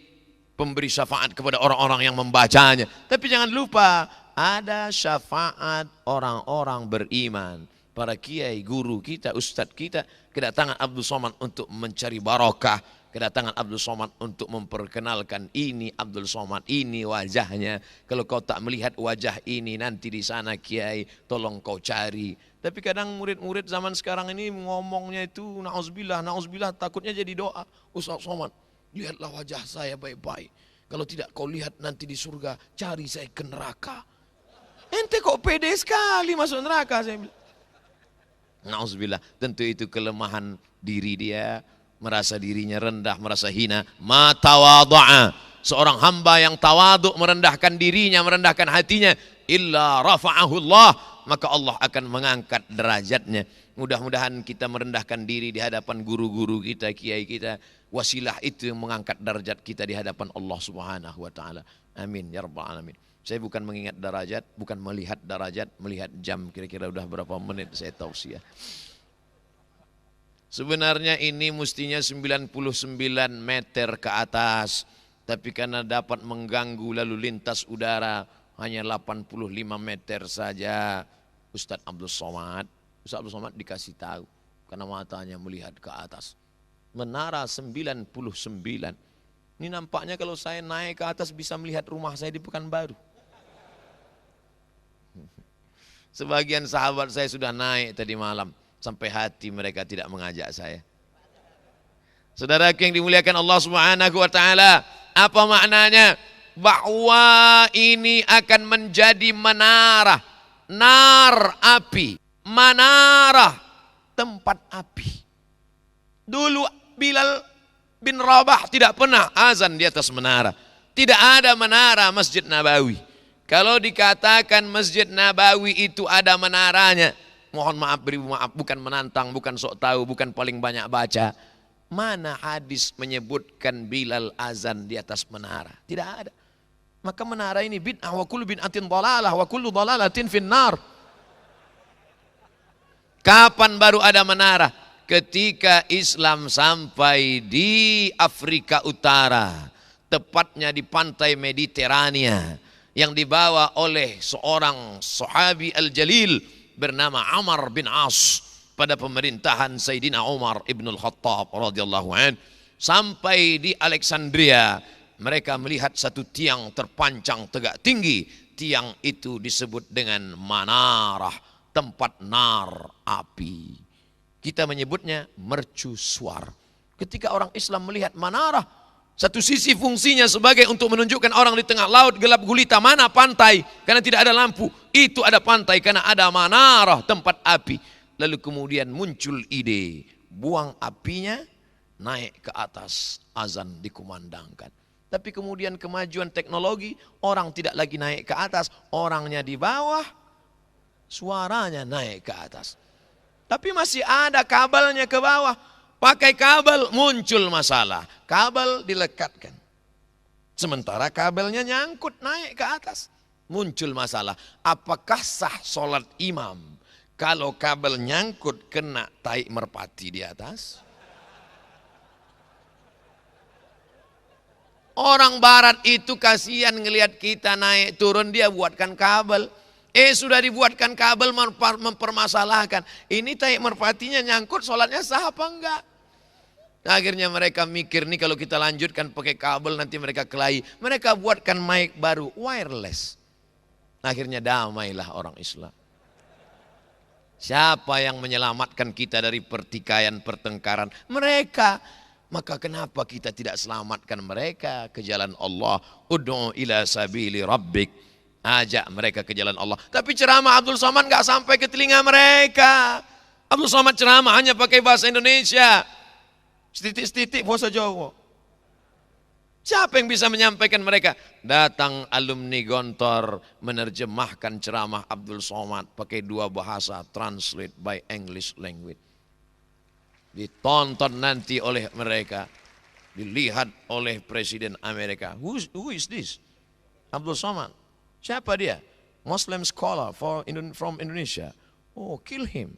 pemberi syafaat kepada orang-orang yang membacanya. Tapi jangan lupa ada syafaat orang-orang beriman. Para kiai, guru kita, ustadz kita, kedatangan Abdul Somad untuk mencari barokah, kedatangan Abdul Somad untuk memperkenalkan ini Abdul Somad, ini wajahnya. Kalau kau tak melihat wajah ini nanti di sana kiai, tolong kau cari. Tapi kadang murid-murid zaman sekarang ini ngomongnya itu na'udzubillah, na'udzubillah, takutnya jadi doa. Ustaz Somad, lihatlah wajah saya baik-baik. Kalau tidak kau lihat nanti di surga, cari saya ke neraka. Ente kok pede sekali masuk neraka, saya bilang. Na'udzubillah, tentu itu kelemahan diri dia, merasa dirinya rendah, merasa hina. Ma tawadha'a, seorang hamba yang tawadhu, merendahkan dirinya, merendahkan hatinya, illa rafa'ahu Allah, maka Allah akan mengangkat derajatnya. Mudah-mudahan kita merendahkan diri di hadapan guru-guru kita, kiai kita. Wasilah itu yang mengangkat derajat kita di hadapan Allah Subhanahu wa taala. Amin ya rabbal alamin. Saya bukan mengingat derajat, bukan melihat derajat, melihat jam kira-kira udah berapa menit saya tausiah. Sebenarnya ini mestinya 99 meter ke atas, tapi karena dapat mengganggu lalu lintas udara hanya 85 meter saja. Ustadz Abdul Somad, Ustadz Abdul Somad dikasih tahu karena matanya melihat ke atas. Menara 99. Ini nampaknya kalau saya naik ke atas bisa melihat rumah saya di Pekanbaru. Sebagian sahabat saya sudah naik tadi malam, sampai hati mereka tidak mengajak saya. Saudaraku yang dimuliakan Allah Subhanahu wa taala, apa maknanya? Bahwa ini akan menjadi menara, nar api, manara tempat api. Dulu Bilal bin Rabah tidak pernah azan di atas menara. Tidak ada menara Masjid Nabawi. Kalau dikatakan Masjid Nabawi itu ada menaranya, mohon maaf, beribu maaf, bukan menantang, bukan sok tahu, bukan paling banyak baca. Mana hadis menyebutkan Bilal azan di atas menara? Tidak ada. Maka menara ini bid'ah, wa kullu bid'atin dhalalah wa kullu dhalalatin finnar. Kapan baru ada menara? Ketika Islam sampai di Afrika Utara, tepatnya di pantai Mediterania, yang dibawa oleh seorang sahabi al-jalil bernama Amr bin As pada pemerintahan Sayyidina Umar ibn al-Khattab radhiyallahu anhu. Sampai di Alexandria, mereka melihat satu tiang terpancang tegak tinggi. Tiang itu disebut dengan manarah, tempat nar api. Kita menyebutnya mercusuar. Ketika orang Islam melihat manarah, satu sisi fungsinya sebagai untuk menunjukkan orang di tengah laut gelap gulita, mana pantai, karena tidak ada lampu. Itu ada pantai karena ada manarah, tempat api. Lalu kemudian muncul ide, buang apinya, naik ke atas, azan dikumandangkan. Tapi kemudian kemajuan teknologi, orang tidak lagi naik ke atas, orangnya di bawah, suaranya naik ke atas. Tapi masih ada kabelnya ke bawah. Pakai kabel muncul masalah. Kabel dilekatkan. Sementara kabelnya nyangkut naik ke atas. Muncul masalah. Apakah sah sholat imam kalau kabel nyangkut kena tai merpati di atas? Orang barat itu kasihan ngelihat kita naik turun, dia buatkan kabel. Sudah dibuatkan kabel, mempermasalahkan. Ini tai merpatinya nyangkut, sholatnya sah apa enggak? Akhirnya mereka mikir nih kalau kita lanjutkan pakai kabel nanti mereka kelahi. Mereka buatkan mic baru, wireless. Akhirnya damailah orang Islam. Siapa yang menyelamatkan kita dari pertikaian, pertengkaran? Mereka. Maka kenapa kita tidak selamatkan mereka ke jalan Allah? Ud'u ila sabili rabbik. Ajak mereka ke jalan Allah. Tapi ceramah Abdul Somad gak sampai ke telinga mereka. Abdul Somad ceramah hanya pakai bahasa Indonesia. Setitik-setitik bahasa Jawa. Siapa yang bisa menyampaikan mereka? Datang alumni Gontor menerjemahkan ceramah Abdul Somad pakai dua bahasa, translate by English language. Ditonton nanti oleh mereka, dilihat oleh Presiden Amerika. Who is this? Abdul Somad. Siapa dia? Muslim scholar from Indonesia. Oh, kill him.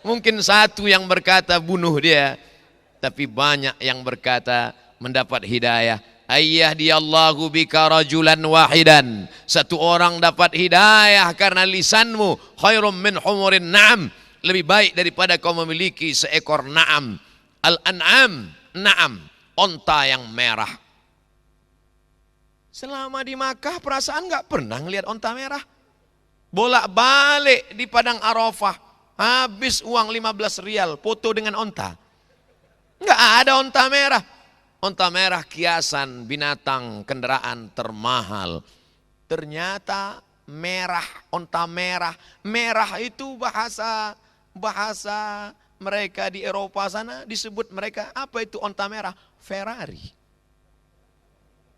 Mungkin satu yang berkata bunuh dia, tapi banyak yang berkata mendapat hidayah. Ayyadiyallahu bika rajulan wahidan. Satu orang dapat hidayah karena lisanmu. Khairum min humurin na'am. Lebih baik daripada kau memiliki seekor na'am. Al-an'am, na'am, onta yang merah. Selama di Makkah perasaan gak pernah ngelihat onta merah. Bolak-balik di Padang Arafah. Habis uang 15 rial, foto dengan onta. Enggak ada onta merah. Onta merah kiasan binatang kendaraan termahal. Ternyata merah, onta merah. Merah itu bahasa mereka di Eropa sana disebut mereka, apa itu onta merah? Ferrari.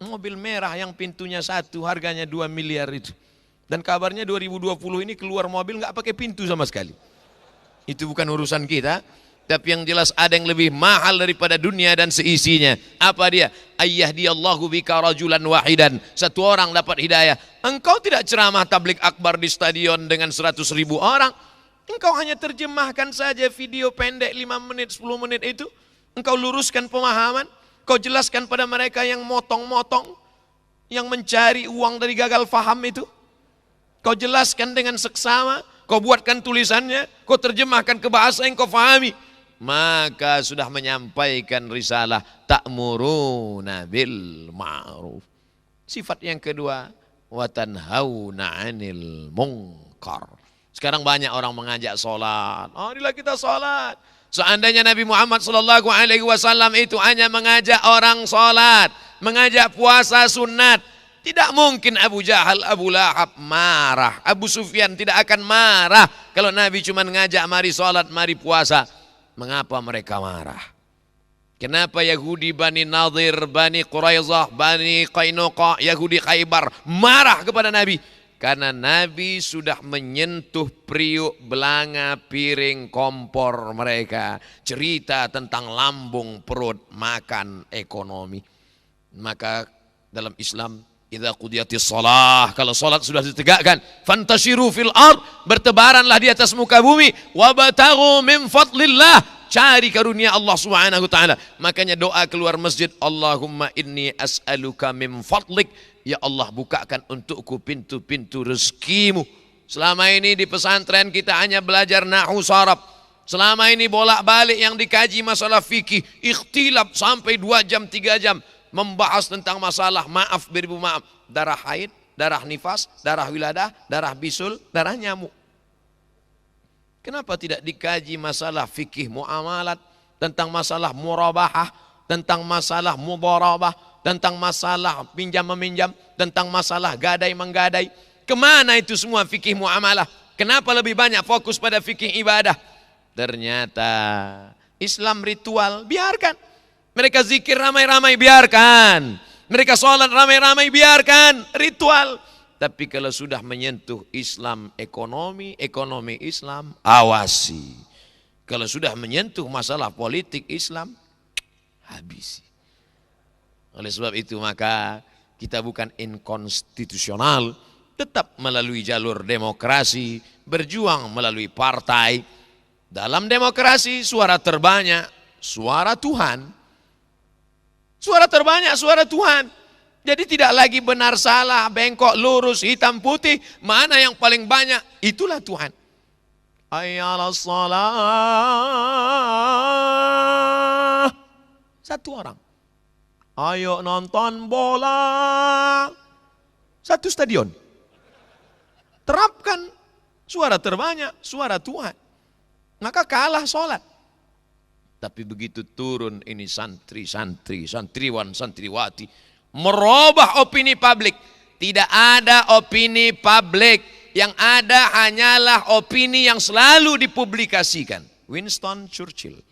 Mobil merah yang pintunya satu harganya 2 miliar itu. Dan kabarnya 2020 ini keluar mobil enggak pakai pintu sama sekali. Itu bukan urusan kita, tapi yang jelas ada yang lebih mahal daripada dunia dan seisinya. Apa dia? Ayyadiyallahu bika rajulan wahidan. Satu orang dapat hidayah. Engkau tidak ceramah tablik akbar di stadion dengan 100.000 orang. Engkau hanya terjemahkan saja video pendek 5 menit, 10 menit itu. Engkau luruskan pemahaman. Kau jelaskan pada mereka yang motong-motong, yang mencari uang dari gagal faham itu. Kau jelaskan dengan seksama. Kau buatkan tulisannya, kau terjemahkan ke bahasa yang kau fahami. Maka sudah menyampaikan risalah ta'muruna bil ma'ruf. Sifat yang kedua, wa tanhauna 'anil munkar. Sekarang banyak orang mengajak sholat. Marilah kita sholat. Seandainya Nabi Muhammad SAW itu hanya mengajak orang sholat, mengajak puasa sunat, tidak mungkin Abu Jahal, Abu Lahab marah. Abu Sufyan tidak akan marah kalau Nabi cuma ngajak mari sholat, mari puasa. Mengapa mereka marah? Kenapa Yahudi Bani Nadir, Bani Quraizah, Bani Qainuqa, Yahudi Khaybar marah kepada Nabi? Karena Nabi sudah menyentuh periuk, belanga, piring, kompor mereka. Cerita tentang lambung, perut, makan, ekonomi. Maka dalam Islam, idza qudiyatis shalah, kalau salat sudah ditegakkan, fantashiru fil ard, bertebaranlah di atas muka bumi, wabtaghu min fadlillah, cari karunia Allah Subhanahu wa taala. Makanya doa keluar masjid, Allahumma inni as'aluka min fadlik, ya Allah bukakan untukku pintu-pintu rezekimu. Selama ini di pesantren kita hanya belajar nahwu saraf. Selama ini bolak-balik yang dikaji masalah fikih, ikhtilaf sampai 2 jam 3 jam. Membahas tentang masalah maaf beribu maaf, darah haid, darah nifas, darah wiladah, darah bisul, darah nyamuk. Kenapa tidak dikaji masalah fikih muamalat, tentang masalah murabahah, tentang masalah mudharabah, tentang masalah pinjam meminjam, tentang masalah gadai menggadai? Kemana itu semua fikih muamalah? Kenapa lebih banyak fokus pada fikih ibadah? Ternyata Islam ritual, biarkan. Mereka zikir ramai-ramai, biarkan. Mereka sholat ramai-ramai, biarkan. Ritual. Tapi kalau sudah menyentuh Islam ekonomi Islam, awasi. Kalau sudah menyentuh masalah politik Islam, habisi. Oleh sebab itu maka kita bukan inkonstitusional, tetap melalui jalur demokrasi, berjuang melalui partai. Dalam demokrasi suara terbanyak, suara Tuhan. Suara terbanyak, suara Tuhan. Jadi tidak lagi benar salah, bengkok lurus, hitam putih. Mana yang paling banyak? Itulah Tuhan. Hayyalas shalah. Satu orang. Ayo nonton bola. Satu stadion. Terapkan suara terbanyak, suara Tuhan. Maka kalah sholat. Tapi begitu turun ini santri-santri, santriwan, santriwati, merubah opini publik. Tidak ada opini publik Yang ada hanyalah opini yang selalu dipublikasikan. Winston Churchill.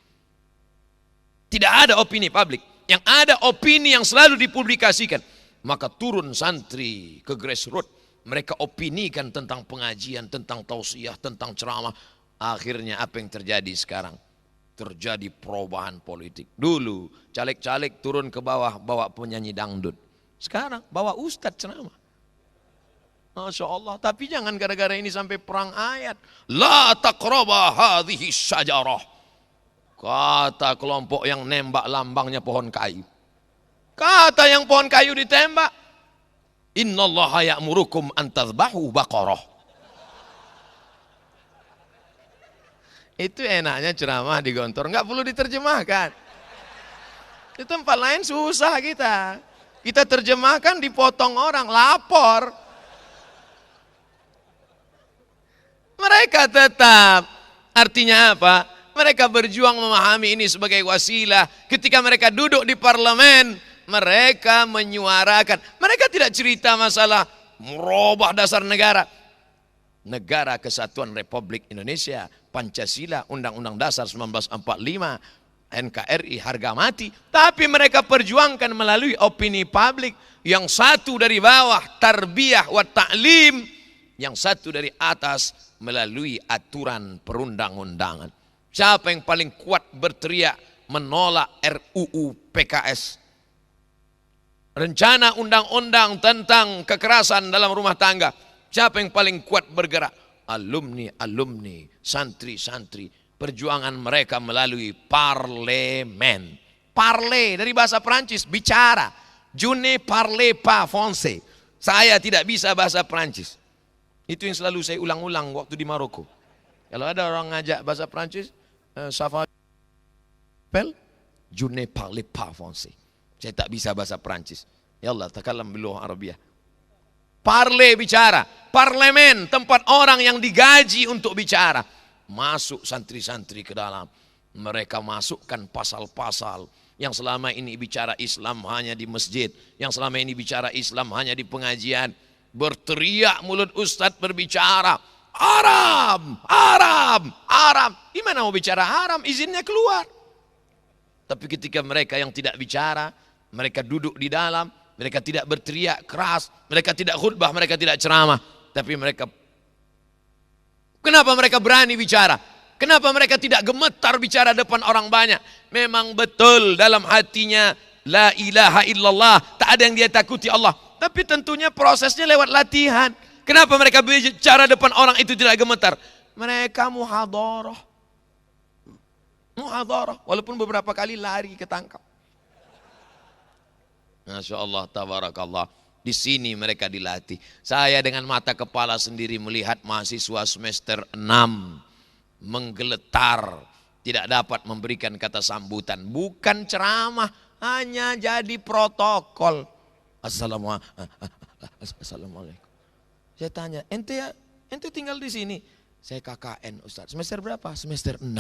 Tidak ada opini publik. Yang ada opini yang selalu dipublikasikan. Maka turun santri ke grassroots. Mereka opinikan tentang pengajian, tentang tausiah, tentang ceramah. Akhirnya apa yang terjadi sekarang? Terjadi perubahan politik. Dulu caleg-caleg turun ke bawah bawa penyanyi dangdut. Sekarang bawa ustadz ceramah. Masya Allah. Tapi jangan gara-gara ini sampai perang ayat. La taqraba hadhihi syajarah. Kata kelompok yang nembak lambangnya pohon kayu. Kata yang pohon kayu ditembak. Innallaha ya'murukum an tadhbahu baqarah. Itu enaknya ceramah di Gontor. Enggak perlu diterjemahkan. Di tempat lain susah kita. Kita terjemahkan dipotong orang, lapor. Mereka tetap, artinya apa? Mereka berjuang memahami ini sebagai wasilah. Ketika mereka duduk di parlemen, mereka menyuarakan. Mereka tidak cerita masalah merubah dasar negara. Negara Kesatuan Republik Indonesia, Pancasila, Undang-Undang Dasar 1945, NKRI, harga mati. Tapi mereka perjuangkan melalui opini publik. Yang satu dari bawah, tarbiyah wa ta'lim. Yang satu dari atas, melalui aturan perundang-undangan. Siapa yang paling kuat berteriak menolak RUU PKS? Rencana undang-undang tentang kekerasan dalam rumah tangga. Siapa yang paling kuat bergerak? Alumni, santri-santri. Perjuangan mereka melalui parlemen. Parler dari bahasa Perancis, bicara. Je ne parle pas français. Saya tidak bisa bahasa Perancis. Itu yang selalu saya ulang-ulang waktu di Maroko. Kalau ada orang ngajak bahasa Perancis, Safa Pel, je ne parle pas français. Saya tak bisa bahasa Perancis. Ya Allah, takallam bil lugha Arabiyah. Parle, bicara. Parlemen, tempat orang yang digaji untuk bicara. Masuk santri-santri ke dalam. Mereka masukkan pasal-pasal yang selama ini bicara Islam hanya di masjid. Yang selama ini bicara Islam hanya di pengajian. Berteriak mulut ustadz berbicara. Haram, haram, haram. Gimana mau bicara haram? Izinnya keluar. Tapi ketika mereka yang tidak bicara, mereka duduk di dalam, mereka tidak berteriak keras, mereka tidak khutbah, mereka tidak ceramah. Tapi mereka, kenapa mereka berani bicara? Kenapa mereka tidak gemetar bicara depan orang banyak? Memang betul dalam hatinya, la ilaha illallah, tak ada yang dia takuti Allah. Tapi tentunya prosesnya lewat latihan. Kenapa mereka bicara depan orang itu tidak gemetar? Mereka muhadarah. Muhadarah. Walaupun beberapa kali lari ketangkap. Masya Allah, tabarakallah. Di sini mereka dilatih. Saya dengan mata kepala sendiri melihat mahasiswa semester 6 menggeletar. Tidak dapat memberikan kata sambutan. Bukan ceramah, hanya jadi protokol. Assalamualaikum. Saya tanya, ente tinggal di sini? Saya KKN Ustaz. Semester berapa? Semester 6.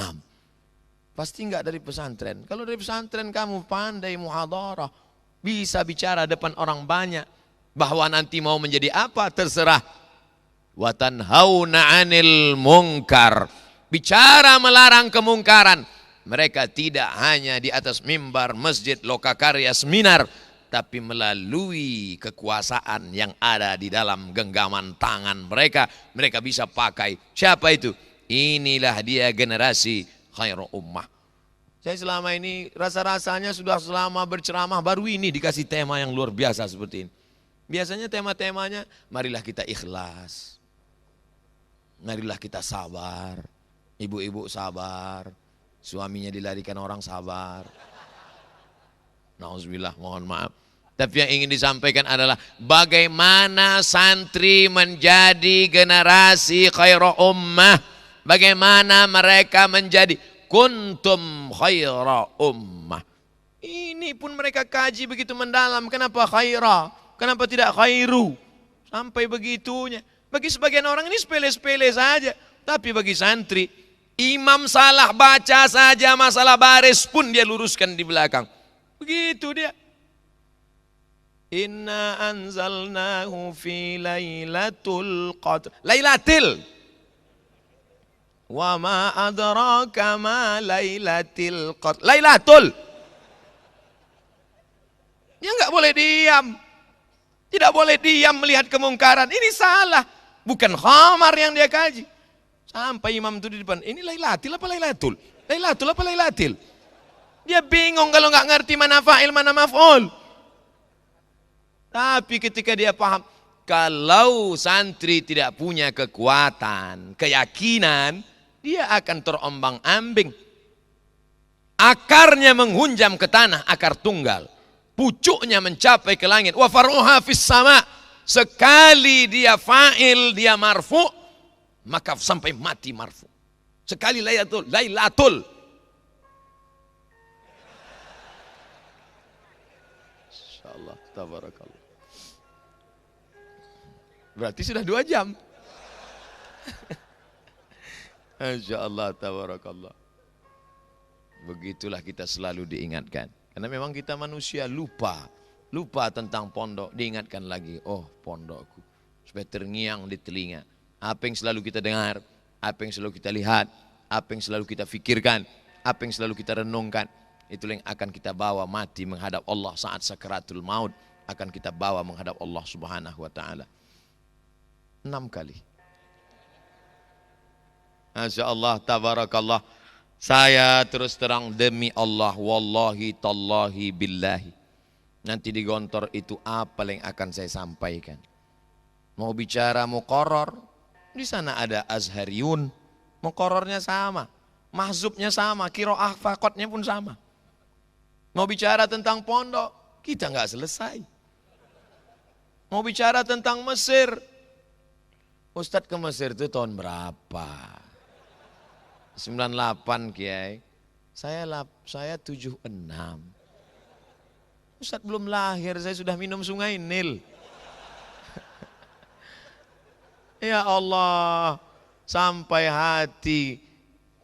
Pasti enggak dari pesantren. Kalau dari pesantren kamu pandai muhadarah, bisa bicara depan orang banyak. Bahwa nanti mau menjadi apa terserah. Wa tanhauna 'anil munkar. Bicara melarang kemungkaran. Mereka tidak hanya di atas mimbar masjid lokakarya seminar, tapi melalui kekuasaan yang ada di dalam genggaman tangan mereka, mereka bisa pakai. Siapa itu? Inilah dia generasi khairul ummah. Saya selama ini rasa-rasanya sudah selama berceramah, baru ini dikasih tema yang luar biasa seperti ini. Biasanya tema-temanya, marilah kita ikhlas, marilah kita sabar, ibu-ibu sabar, suaminya dilarikan orang sabar. Nauzubillah, mohon maaf. Tapi yang ingin disampaikan adalah bagaimana santri menjadi generasi khairul ummah. Bagaimana mereka menjadi kuntum khairul ummah. Ini pun mereka kaji begitu mendalam. Kenapa khaira? Kenapa tidak khairu? Sampai begitunya. Bagi sebagian orang ini sepele-sepele saja. Tapi bagi santri, imam salah baca saja masalah baris pun dia luruskan di belakang. Begitu dia. Inna anzalnahu fi lailatul qadr. Lailatul. Wa ma adraka ma lailatul qadr. Lailatul. Dia enggak boleh diam. Tidak boleh diam melihat kemungkaran. Ini salah. Bukan khamar yang dia kaji. Sampai imam itu di depan. Ini lailatul apa lailatul? Lailatul apa lailatul? Dia bingung kalau enggak ngerti mana fa'il mana maf'ul. Tapi ketika dia paham, kalau santri tidak punya kekuatan, keyakinan, dia akan terombang-ambing. Akarnya menghunjam ke tanah, akar tunggal. Pucuknya mencapai ke langit. Wa faruha fis sama. Sekali dia fa'il, dia marfu, maka sampai mati marfu. Sekali lailatul, lailatul. Insyaallah, tabarakallah. Berarti sudah 2 jam. Insyaallah, tabarakallah. Begitulah kita selalu diingatkan. Karena memang kita manusia lupa tentang pondok, diingatkan lagi. Oh, pondokku. Supaya terngiang di telinga. Apa yang selalu kita dengar, apa yang selalu kita lihat, apa yang selalu kita fikirkan, apa yang selalu kita renungkan, itulah yang akan kita bawa mati menghadap Allah saat sakaratul maut, akan kita bawa menghadap Allah Subhanahu wa taala. 6 kali. Masya Allah, tabarakallah. Saya terus terang demi Allah, wallahi tallahi billahi. Nanti di Gontor itu apa yang akan saya sampaikan. Mau bicara muqarrar, di sana ada Azhariyun, muqarrarnya sama, mahzubnya sama, qiraah faqatnya pun sama. Mau bicara tentang pondok, kita nggak selesai. Mau bicara tentang Mesir, Ustadz ke Mesir itu tahun berapa? 98 Kiai. Saya 76. Ustadz belum lahir, saya sudah minum sungai Nil. Ya Allah, sampai hati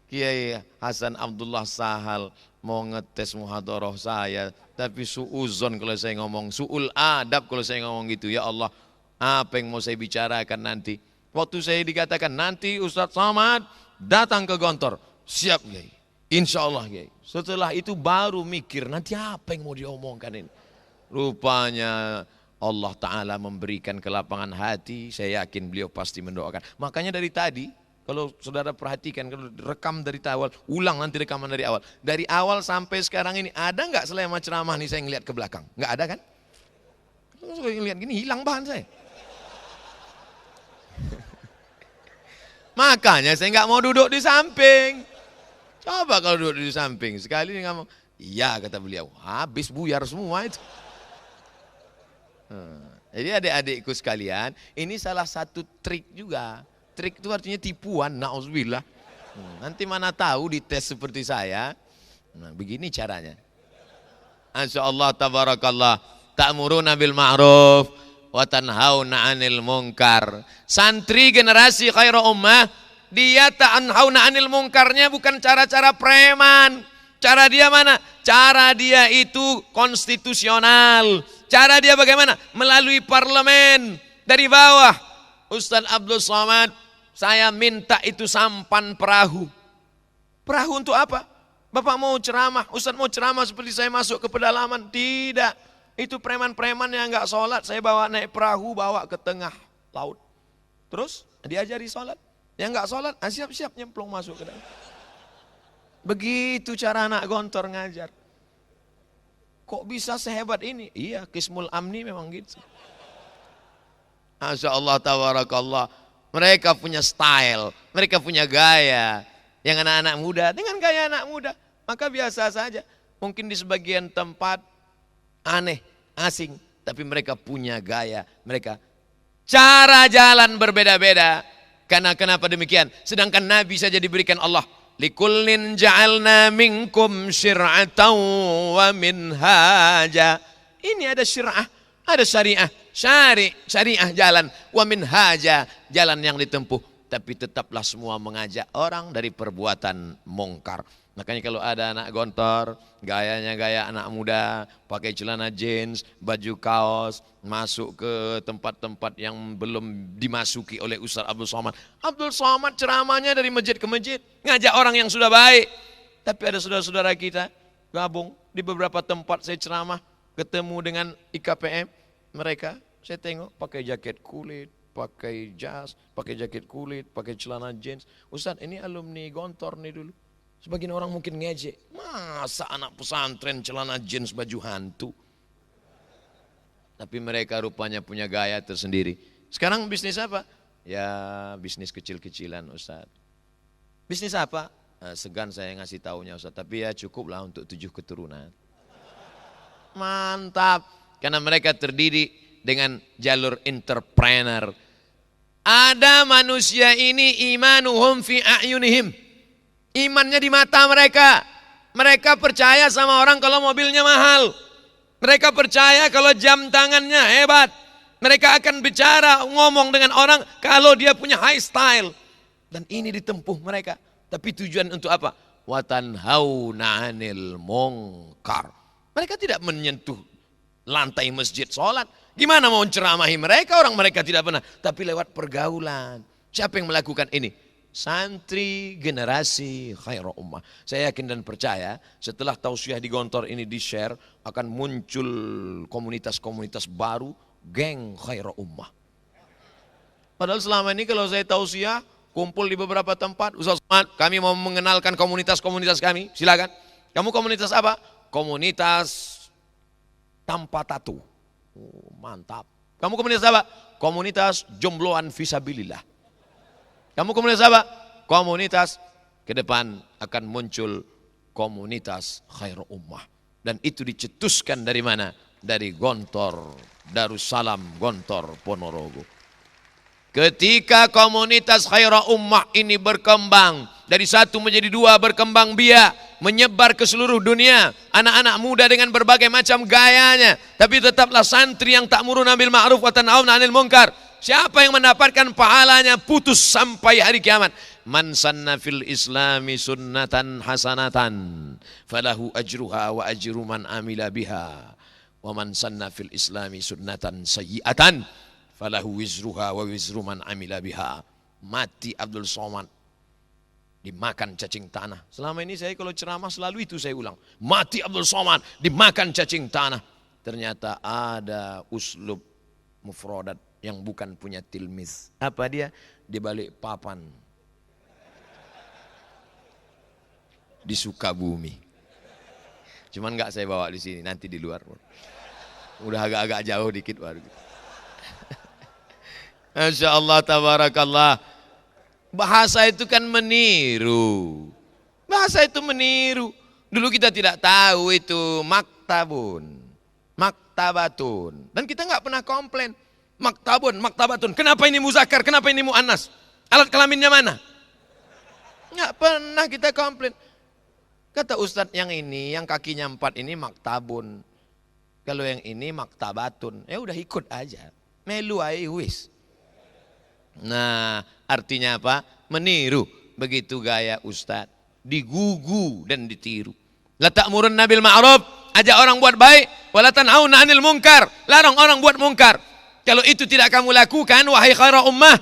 Kiai Hasan Abdullah Sahal mau ngetes muhadharah saya, tapi suuzon kalau saya ngomong, suul adab kalau saya ngomong gitu. Ya Allah, apa yang mau saya bicarakan nanti? Waktu saya dikatakan nanti Ustadz Samad datang ke Gontor, siap Kiai, insya Allah Kiai. Setelah itu baru mikir nanti apa yang mau diomongkan ini. Rupanya Allah Ta'ala memberikan kelapangan hati, saya yakin beliau pasti mendoakan. Makanya dari tadi, kalau saudara perhatikan, kalau rekam dari awal, ulang nanti rekaman dari awal. Dari awal sampai sekarang ini, ada nggak selama ceramah nih saya ngeliat ke belakang? Nggak ada kan? Kalau saya ngeliat gini, hilang bahan saya. Makanya saya nggak mau duduk di samping. Coba kalau duduk di samping, sekali dia ngomong, iya kata beliau, habis buyar semua itu. Jadi adik-adikku sekalian, ini salah satu trik juga. Trik itu artinya tipuan, na'udzubillah. Nanti mana tahu dites seperti saya. Nah, begini caranya. Insyaallah tabarakallah, ta'muruna bil ma'ruf wa tanhauna 'anil munkar. Santri generasi khairu ummah, dia tanhauna 'anil munkarnya bukan cara-cara preman. Cara dia mana? Cara dia itu konstitusional. Cara dia bagaimana? Melalui parlemen dari bawah. Ustaz Abdul Somad, saya minta itu sampan perahu. Perahu untuk apa? Bapak mau ceramah, Ustaz mau ceramah seperti saya masuk ke pedalaman? Tidak. Itu preman-preman yang enggak sholat, saya bawa naik perahu, bawa ke tengah laut. Terus diajari sholat. Yang enggak sholat, siap-siap nyemplung masuk ke dalam. Begitu cara anak Gontor ngajar. Kok bisa sehebat ini? Iya, Qismul Amni memang gitu. Masya Allah, tabarakallah. Mereka punya style, mereka punya gaya. Yang anak-anak muda, dengan gaya anak muda, maka biasa saja. Mungkin di sebagian tempat aneh, asing, tapi mereka punya gaya. Mereka cara jalan berbeda-beda. Karena kenapa demikian? Sedangkan Nabi saja diberikan Allah, likullin ja'alna minkum syir'atan wa minhaja. Ini ada syir'ah, ada syariah, syariah jalan, wa minhaja, jalan yang ditempuh. Tapi tetaplah semua mengajak orang dari perbuatan mungkar. Makanya kalau ada anak gontor, gayanya gaya anak muda, pakai celana jeans, baju kaos, masuk ke tempat-tempat yang belum dimasuki oleh Ustaz Abdul Somad. Abdul Somad ceramahnya dari masjid ke masjid, ngajak orang yang sudah baik. Tapi ada saudara-saudara kita gabung di beberapa tempat saya ceramah, ketemu dengan IKPM, mereka saya tengok pakai jaket kulit, pakai jas, pakai jaket kulit, pakai celana jeans. Ustaz, ini alumni gontor nih dulu. Sebagian orang mungkin ngejek, masa anak pesantren celana jeans baju hantu. Tapi mereka rupanya punya gaya tersendiri. Sekarang bisnis apa? Ya bisnis kecil-kecilan Ustaz. Bisnis apa? Segan saya ngasih taunya Ustaz, tapi ya cukuplah untuk 7 keturunan. Mantap, karena mereka terdidik dengan jalur entrepreneur. Ada manusia ini imanuhum fi a'yunihim. Imannya di mata mereka. Mereka percaya sama orang kalau mobilnya mahal. Mereka percaya kalau jam tangannya hebat. Mereka akan bicara, ngomong dengan orang kalau dia punya high style. Dan ini ditempuh mereka. Tapi tujuan untuk apa? Watanhauna 'anil munkar. Mereka tidak menyentuh lantai masjid sholat. Gimana mau ceramahi mereka? Orang mereka tidak pernah. Tapi lewat pergaulan. Siapa yang melakukan ini? Santri generasi khairul ummah. Saya yakin dan percaya setelah tausiah di Gontor ini di-share akan muncul komunitas-komunitas baru, geng khairul ummah. Padahal selama ini kalau saya tausiah kumpul di beberapa tempat, Ustaz Somad, kami mau mengenalkan komunitas-komunitas kami, silakan. Kamu komunitas apa? Komunitas tanpa tato. Oh, mantap. Kamu komunitas apa? Komunitas jombloan fisabilillah. Kamu komunitas apa? Komunitas ke depan akan muncul komunitas khairul ummah. Dan itu dicetuskan dari mana? Dari Gontor, Darussalam, Gontor, Ponorogo. Ketika komunitas khairul ummah ini berkembang, dari 1 menjadi 2 berkembang biak, menyebar ke seluruh dunia. Anak-anak muda dengan berbagai macam gayanya. Tapi tetaplah santri yang ta'muruna bil ma'ruf wa tanhauna 'anil munkar. Siapa yang mendapatkan pahalanya putus sampai hari kiamat? Man sanna fil islami sunnatan hasanatan falahu ajruha wa ajru man amila biha. Wa man sanna fil islami sunnatan sayyi'atan falahu wizruha wa wizru man amila biha. Mati Abdul Somad dimakan cacing tanah. Selama ini saya kalau ceramah selalu itu saya ulang. Mati Abdul Somad dimakan cacing tanah. Ternyata ada uslub mufradat yang bukan punya tilmiz. Apa dia? Di balik papan di Sukabumi. Cuman enggak saya bawa di sini, nanti di luar. Udah agak-agak jauh dikit baru. Masya Allah, tabarakallah. Bahasa itu kan meniru. Bahasa itu meniru. Dulu kita tidak tahu itu maktabun, maktabatun. Dan kita enggak pernah komplain. Maktabun, maktabatun. Kenapa ini muzakkar? Kenapa ini muannas? Alat kelaminnya mana? Enggak pernah kita komplain. Kata Ustadz yang ini, yang kakinya 4 ini maktabun. Kalau yang ini maktabatun. Ya udah ikut aja. Melu aja wis. Nah, artinya apa? Meniru. Begitu gaya Ustadz. Digugu dan ditiru. La ta'murunna bil ma'ruf. Ajak orang buat baik. Wa la tanhauna 'anil munkar. Larang orang buat munkar. Kalau itu tidak kamu lakukan, wahai khairul ummah,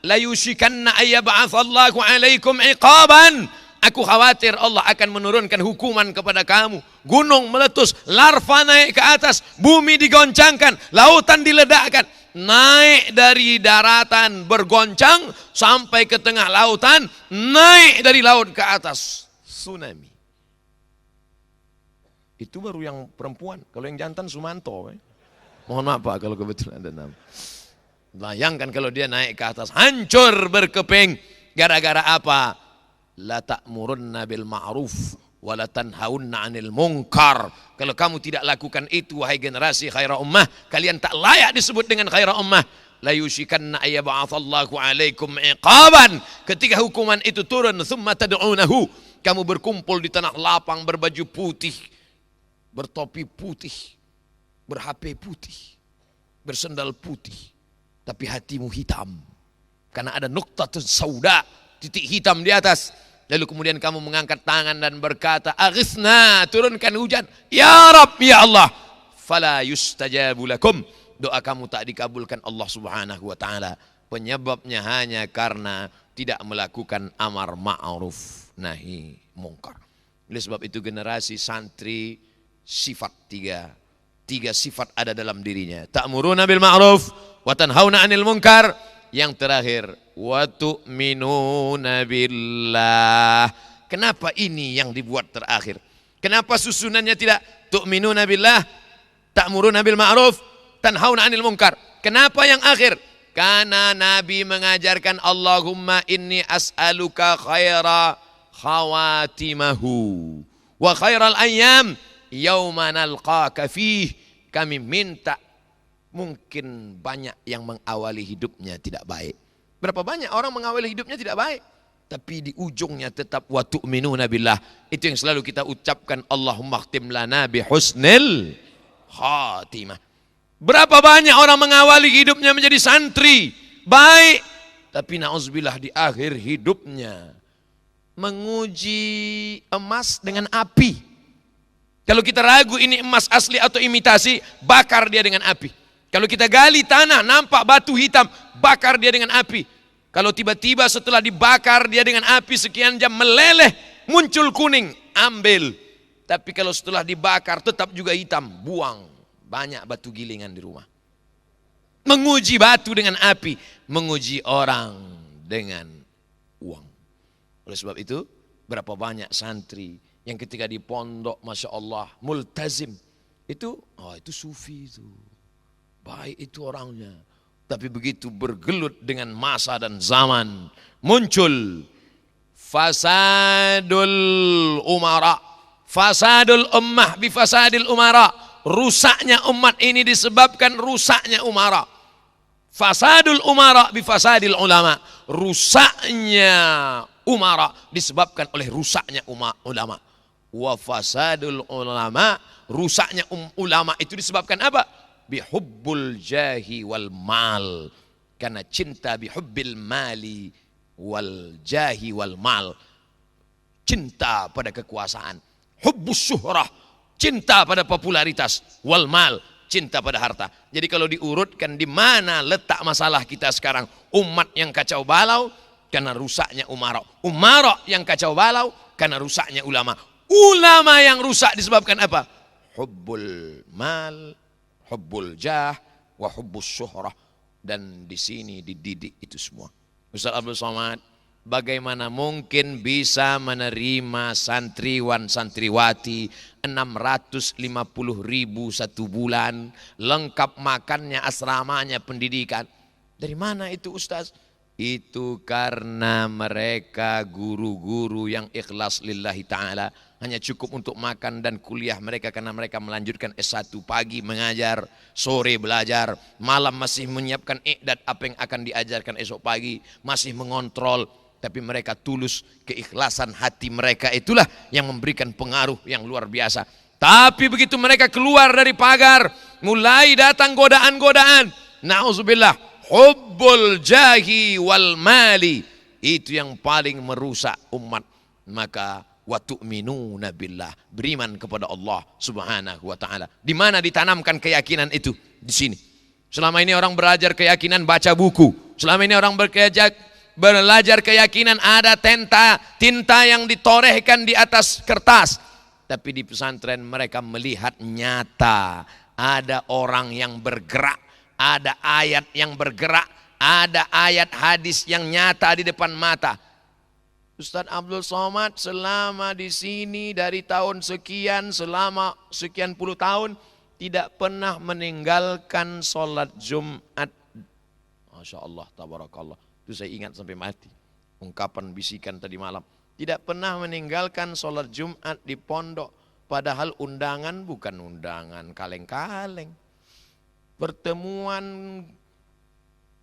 la yushikanna ayyab'atsallahu 'alaikum 'iqaban. Aku khawatir Allah akan menurunkan hukuman kepada kamu. Gunung meletus, larva naik ke atas, bumi digoncangkan, lautan diledakkan. Naik dari daratan bergoncang sampai ke tengah lautan, naik dari laut ke atas. Tsunami. Itu baru yang perempuan. Kalau yang jantan Sumanto. Mohon maaf Pak kalau kebetulan ada nama. Bayangkan kalau dia naik ke atas, hancur berkeping. Gara-gara apa? La ta'murunna bil ma'ruf wa la tanhaunna 'anil munkar. Kalau kamu tidak lakukan itu wahai generasi khairul ummah, kalian tak layak disebut dengan khairul ummah. La yushikanna ayyab'atsallahu 'alaikum 'iqaban. Ketika hukuman itu turun, tsumma tad'unahu, kamu berkumpul di tanah lapang berbaju putih, bertopi putih, ber-HP putih, bersendal putih, tapi hatimu hitam. Karena ada nuqtatun sauda, titik hitam di atas. Lalu kemudian kamu mengangkat tangan dan berkata, aghithna, turunkan hujan. Ya Rabb, ya Allah. Fala yustajabu lakum. Doa kamu tak dikabulkan Allah Subhanahu wa taala. Penyebabnya hanya karena tidak melakukan amar ma'ruf nahi mungkar. Oleh sebab itu generasi santri sifat tiga sifat ada dalam dirinya. Ta'muruna bil ma'ruf wa tanhauna 'anil munkar. Yang terakhir, wa tu'minuna billah. Kenapa ini yang dibuat terakhir? Kenapa susunannya tidak tu'minuna billah, ta'muruna bil ma'ruf, tanhauna 'anil munkar? Kenapa yang akhir? Karena Nabi mengajarkan Allahumma inni as'aluka khaira khawatimahu wa khairal ayyam yauma nalqaka fih. Kami minta, mungkin banyak yang mengawali hidupnya tidak baik. Berapa banyak orang mengawali hidupnya tidak baik, tapi di ujungnya tetap wa tu'minuna billah. Itu yang selalu kita ucapkan, Allahumma khtim lana bi husnil khatimah. Berapa banyak orang mengawali hidupnya menjadi santri baik, tapi na'udzubillah di akhir hidupnya menguji emas dengan api. Kalau kita ragu ini emas asli atau imitasi, bakar dia dengan api. Kalau kita gali tanah nampak batu hitam, bakar dia dengan api. Kalau tiba-tiba setelah dibakar dia dengan api sekian jam meleleh, muncul kuning, ambil. Tapi kalau setelah dibakar tetap juga hitam, buang. Banyak batu gilingan di rumah. Menguji batu dengan api, menguji orang dengan uang. Oleh sebab itu, berapa banyak santri yang ketika di pondok, Masya Allah, multazim. Itu sufi itu. Baik itu orangnya. Tapi begitu bergelut dengan masa dan zaman, muncul fasadul umara. Fasadul ummah bifasadil umara. Rusaknya umat ini disebabkan rusaknya umara. Fasadul umara bifasadil ulama. Rusaknya umara disebabkan oleh rusaknya ulama. Wa fasadul ulama, rusaknya ulama itu disebabkan apa? Bihubbul jahi wal mal. Karena cinta bihubbil mali wal jahi wal mal. Cinta pada kekuasaan. Hubbus syuhrah, cinta pada popularitas, wal mal, cinta pada harta. Jadi kalau diurutkan di mana letak masalah kita sekarang, umat yang kacau balau karena rusaknya umara, umara yang kacau balau karena rusaknya ulama, ulama yang rusak disebabkan apa? Hubbul mal, hubbul jah, wa hubbus syuhrah. Dan di sini dididik itu semua. Ustaz Abdul Somad, bagaimana mungkin bisa menerima santriwan santriwati 650.000 satu bulan, lengkap makannya, asramanya, pendidikan. Dari mana itu Ustaz? Itu karena mereka guru-guru yang ikhlas lillahi ta'ala. Hanya cukup untuk makan dan kuliah mereka, karena mereka melanjutkan S1, pagi mengajar, sore belajar, malam masih menyiapkan i'dad apa yang akan diajarkan esok pagi, masih mengontrol. Tapi mereka tulus, keikhlasan hati mereka itulah yang memberikan pengaruh yang luar biasa. Tapi begitu mereka keluar dari pagar, mulai datang godaan-godaan. Na'udzubillah, hubbul jahi wal mali. Itu yang paling merusak umat. Maka wa tu'minuna billah, beriman kepada Allah Subhanahu wa taala. Di mana ditanamkan keyakinan itu? Di sini. Selama ini orang belajar keyakinan baca buku. Selama ini orang belajar keyakinan ada tinta yang ditorehkan di atas kertas. Tapi di pesantren mereka melihat nyata, ada orang yang bergerak, ada ayat yang bergerak, ada ayat hadis yang nyata di depan mata. Ustaz Abdul Somad selama di sini dari tahun sekian, selama sekian puluh tahun tidak pernah meninggalkan sholat Jumat. Masya Allah, tabarakallah. Itu saya ingat sampai mati. Ungkapan bisikan tadi malam. Tidak pernah meninggalkan sholat Jumat di pondok. Padahal undangan bukan undangan kaleng-kaleng. Pertemuan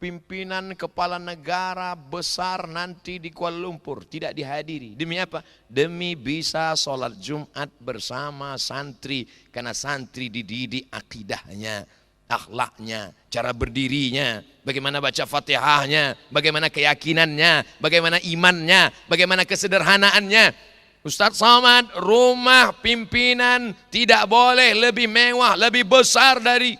pimpinan kepala negara besar nanti di Kuala Lumpur tidak dihadiri. Demi apa? Demi bisa sholat Jumat bersama santri. Karena santri dididik akidahnya. akhlaknya, cara berdirinya, bagaimana baca Fatihahnya, bagaimana keyakinannya, bagaimana imannya, bagaimana kesederhanaannya. Ustadz Somad, rumah pimpinan tidak boleh lebih mewah, lebih besar dari.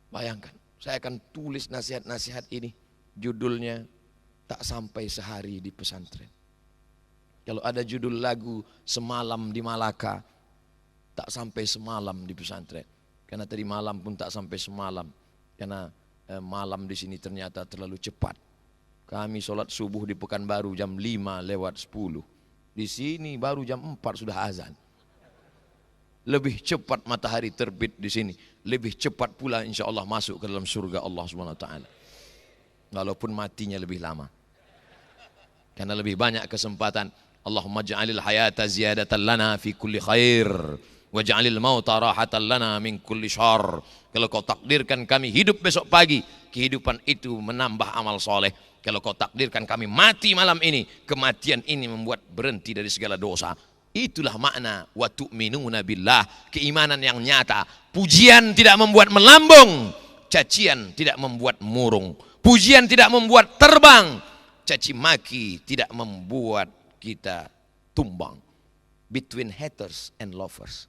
Bayangkan, saya akan tulis nasihat-nasihat ini. Judulnya, tak sampai sehari di pesantren. Kalau ada judul lagu semalam di Malaka, tak sampai semalam di pesantren. Karena tadi malam pun tak sampai semalam. Karena malam di sini ternyata terlalu cepat. Kami sholat subuh di Pekanbaru jam 5:10. Di sini baru jam 4 sudah azan. Lebih cepat matahari terbit di sini. Lebih cepat pula insya Allah masuk ke dalam surga Allah Subhanahu Wa Taala. Walaupun matinya lebih lama. Karena lebih banyak kesempatan. Allahumma ja'alil hayata ziyadatan lana fi kulli khair. Waj'alil mauta rahatan lana min kulli syarr. Kalau kau takdirkan kami hidup besok pagi, kehidupan itu menambah amal soleh. Kalau kau takdirkan kami mati malam ini, kematian ini membuat berhenti dari segala dosa. Itulah makna wa tu'minuna billah, keimanan yang nyata. Pujian tidak membuat melambung, cacian tidak membuat murung. Pujian tidak membuat terbang, caci maki tidak membuat kita tumbang. Between haters and lovers.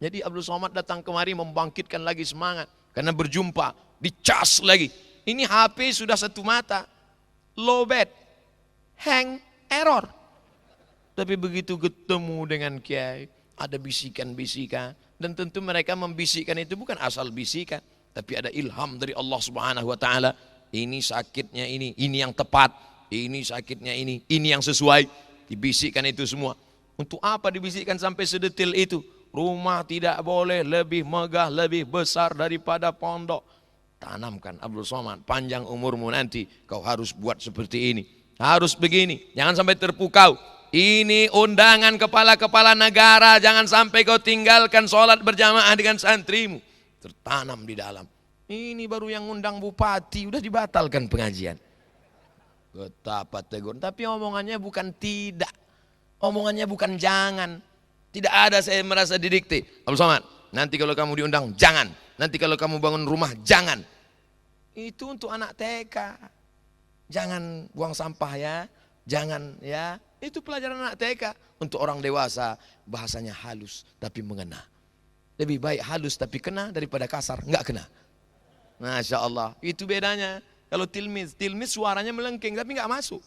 Jadi Abdul Somad datang kemari membangkitkan lagi semangat. Karena berjumpa, dicas lagi. Ini HP sudah satu mata. Low bat, hang, error. Tapi begitu ketemu dengan Kiai, ada bisikan-bisikan. Dan tentu mereka membisikkan itu bukan asal bisikan. Tapi ada ilham dari Allah Subhanahu Wa Taala. Ini sakitnya ini yang tepat. Ini sakitnya ini yang sesuai. Dibisikkan itu semua. Untuk apa dibisikkan sampai sedetil itu? Rumah tidak boleh lebih megah, lebih besar daripada pondok. Tanamkan Abdul Somad, panjang umurmu nanti kau harus buat seperti ini. Harus begini, jangan sampai terpukau. Ini undangan kepala-kepala negara, jangan sampai kau tinggalkan sholat berjamaah dengan santrimu. Tertanam di dalam. Ini baru yang undang bupati, udah dibatalkan pengajian. Betapa tegur, tapi omongannya bukan tidak. Omongannya bukan jangan. Tidak ada saya merasa didikte. Abdul Somad, nanti kalau kamu diundang, jangan. Nanti kalau kamu bangun rumah, jangan. Itu untuk anak TK. Jangan buang sampah ya. Jangan ya. Itu pelajaran anak TK. Untuk orang dewasa, bahasanya halus tapi mengena. Lebih baik halus tapi kena daripada kasar, enggak kena. Masya Allah, itu bedanya. Kalau tilmiz suaranya melengking tapi enggak masuk.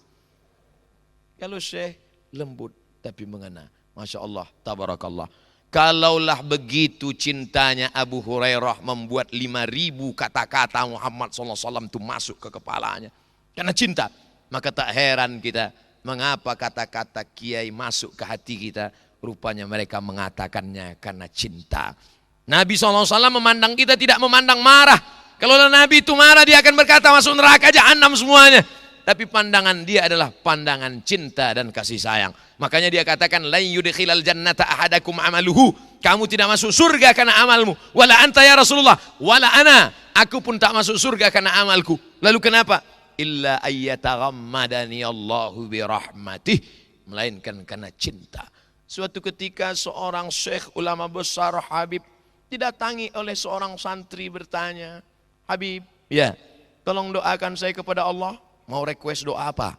Kalau syekh, lembut tapi mengena. Masya Allah, tabarakallah. Kalaulah begitu cintanya Abu Hurairah membuat 5.000 kata-kata Muhammad SAW itu masuk ke kepalanya. Karena cinta. Maka tak heran kita mengapa kata-kata kiai masuk ke hati kita. Rupanya mereka mengatakannya karena cinta. Nabi SAW memandang kita tidak memandang marah. Kalau Nabi itu marah dia akan berkata masuk neraka jahanam semuanya. Tapi pandangan dia adalah pandangan cinta dan kasih sayang. Makanya dia katakan la yudkhilal jannata ahadakum amaluhu. Kamu tidak masuk surga karena amalmu. Wala anta ya Rasulullah, wala ana. Aku pun tak masuk surga karena amalku. Lalu kenapa? Illa ayyataghammadani Allahu bi rahmatih. Melainkan karena cinta. Suatu ketika seorang syekh ulama besar Habib didatangi oleh seorang santri bertanya, "Habib, ya, tolong doakan saya kepada Allah." Mau request doa apa?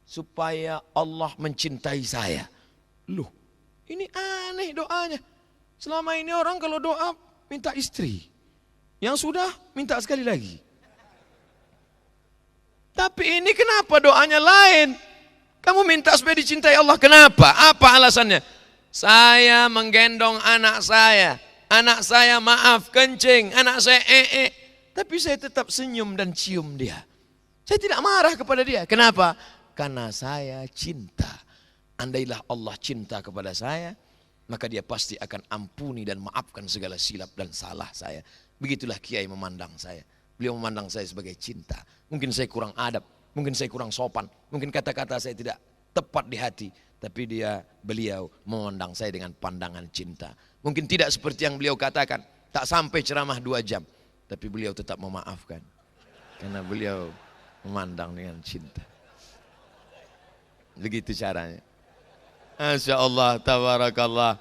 Supaya Allah mencintai saya. Loh, ini aneh doanya. Selama ini orang kalau doa minta istri. Yang sudah minta sekali lagi. Tapi ini kenapa doanya lain? Kamu minta supaya dicintai Allah. Kenapa? Apa alasannya? Saya menggendong anak saya. Anak saya maaf kencing. Anak saya Tapi saya tetap senyum dan cium dia. Saya tidak marah kepada dia. Kenapa? Karena saya cinta. Andailah Allah cinta kepada saya, maka dia pasti akan ampuni dan maafkan segala silap dan salah saya. Begitulah Kiai memandang saya. Beliau memandang saya sebagai cinta. Mungkin saya kurang adab, mungkin saya kurang sopan, mungkin kata-kata saya tidak tepat di hati. Tapi beliau memandang saya dengan pandangan cinta. Mungkin tidak seperti yang beliau katakan, tak sampai ceramah 2 jam. Tapi beliau tetap memaafkan. Karena beliau memandang dengan cinta. Begitu caranya. Masya Allah, tabarakallah.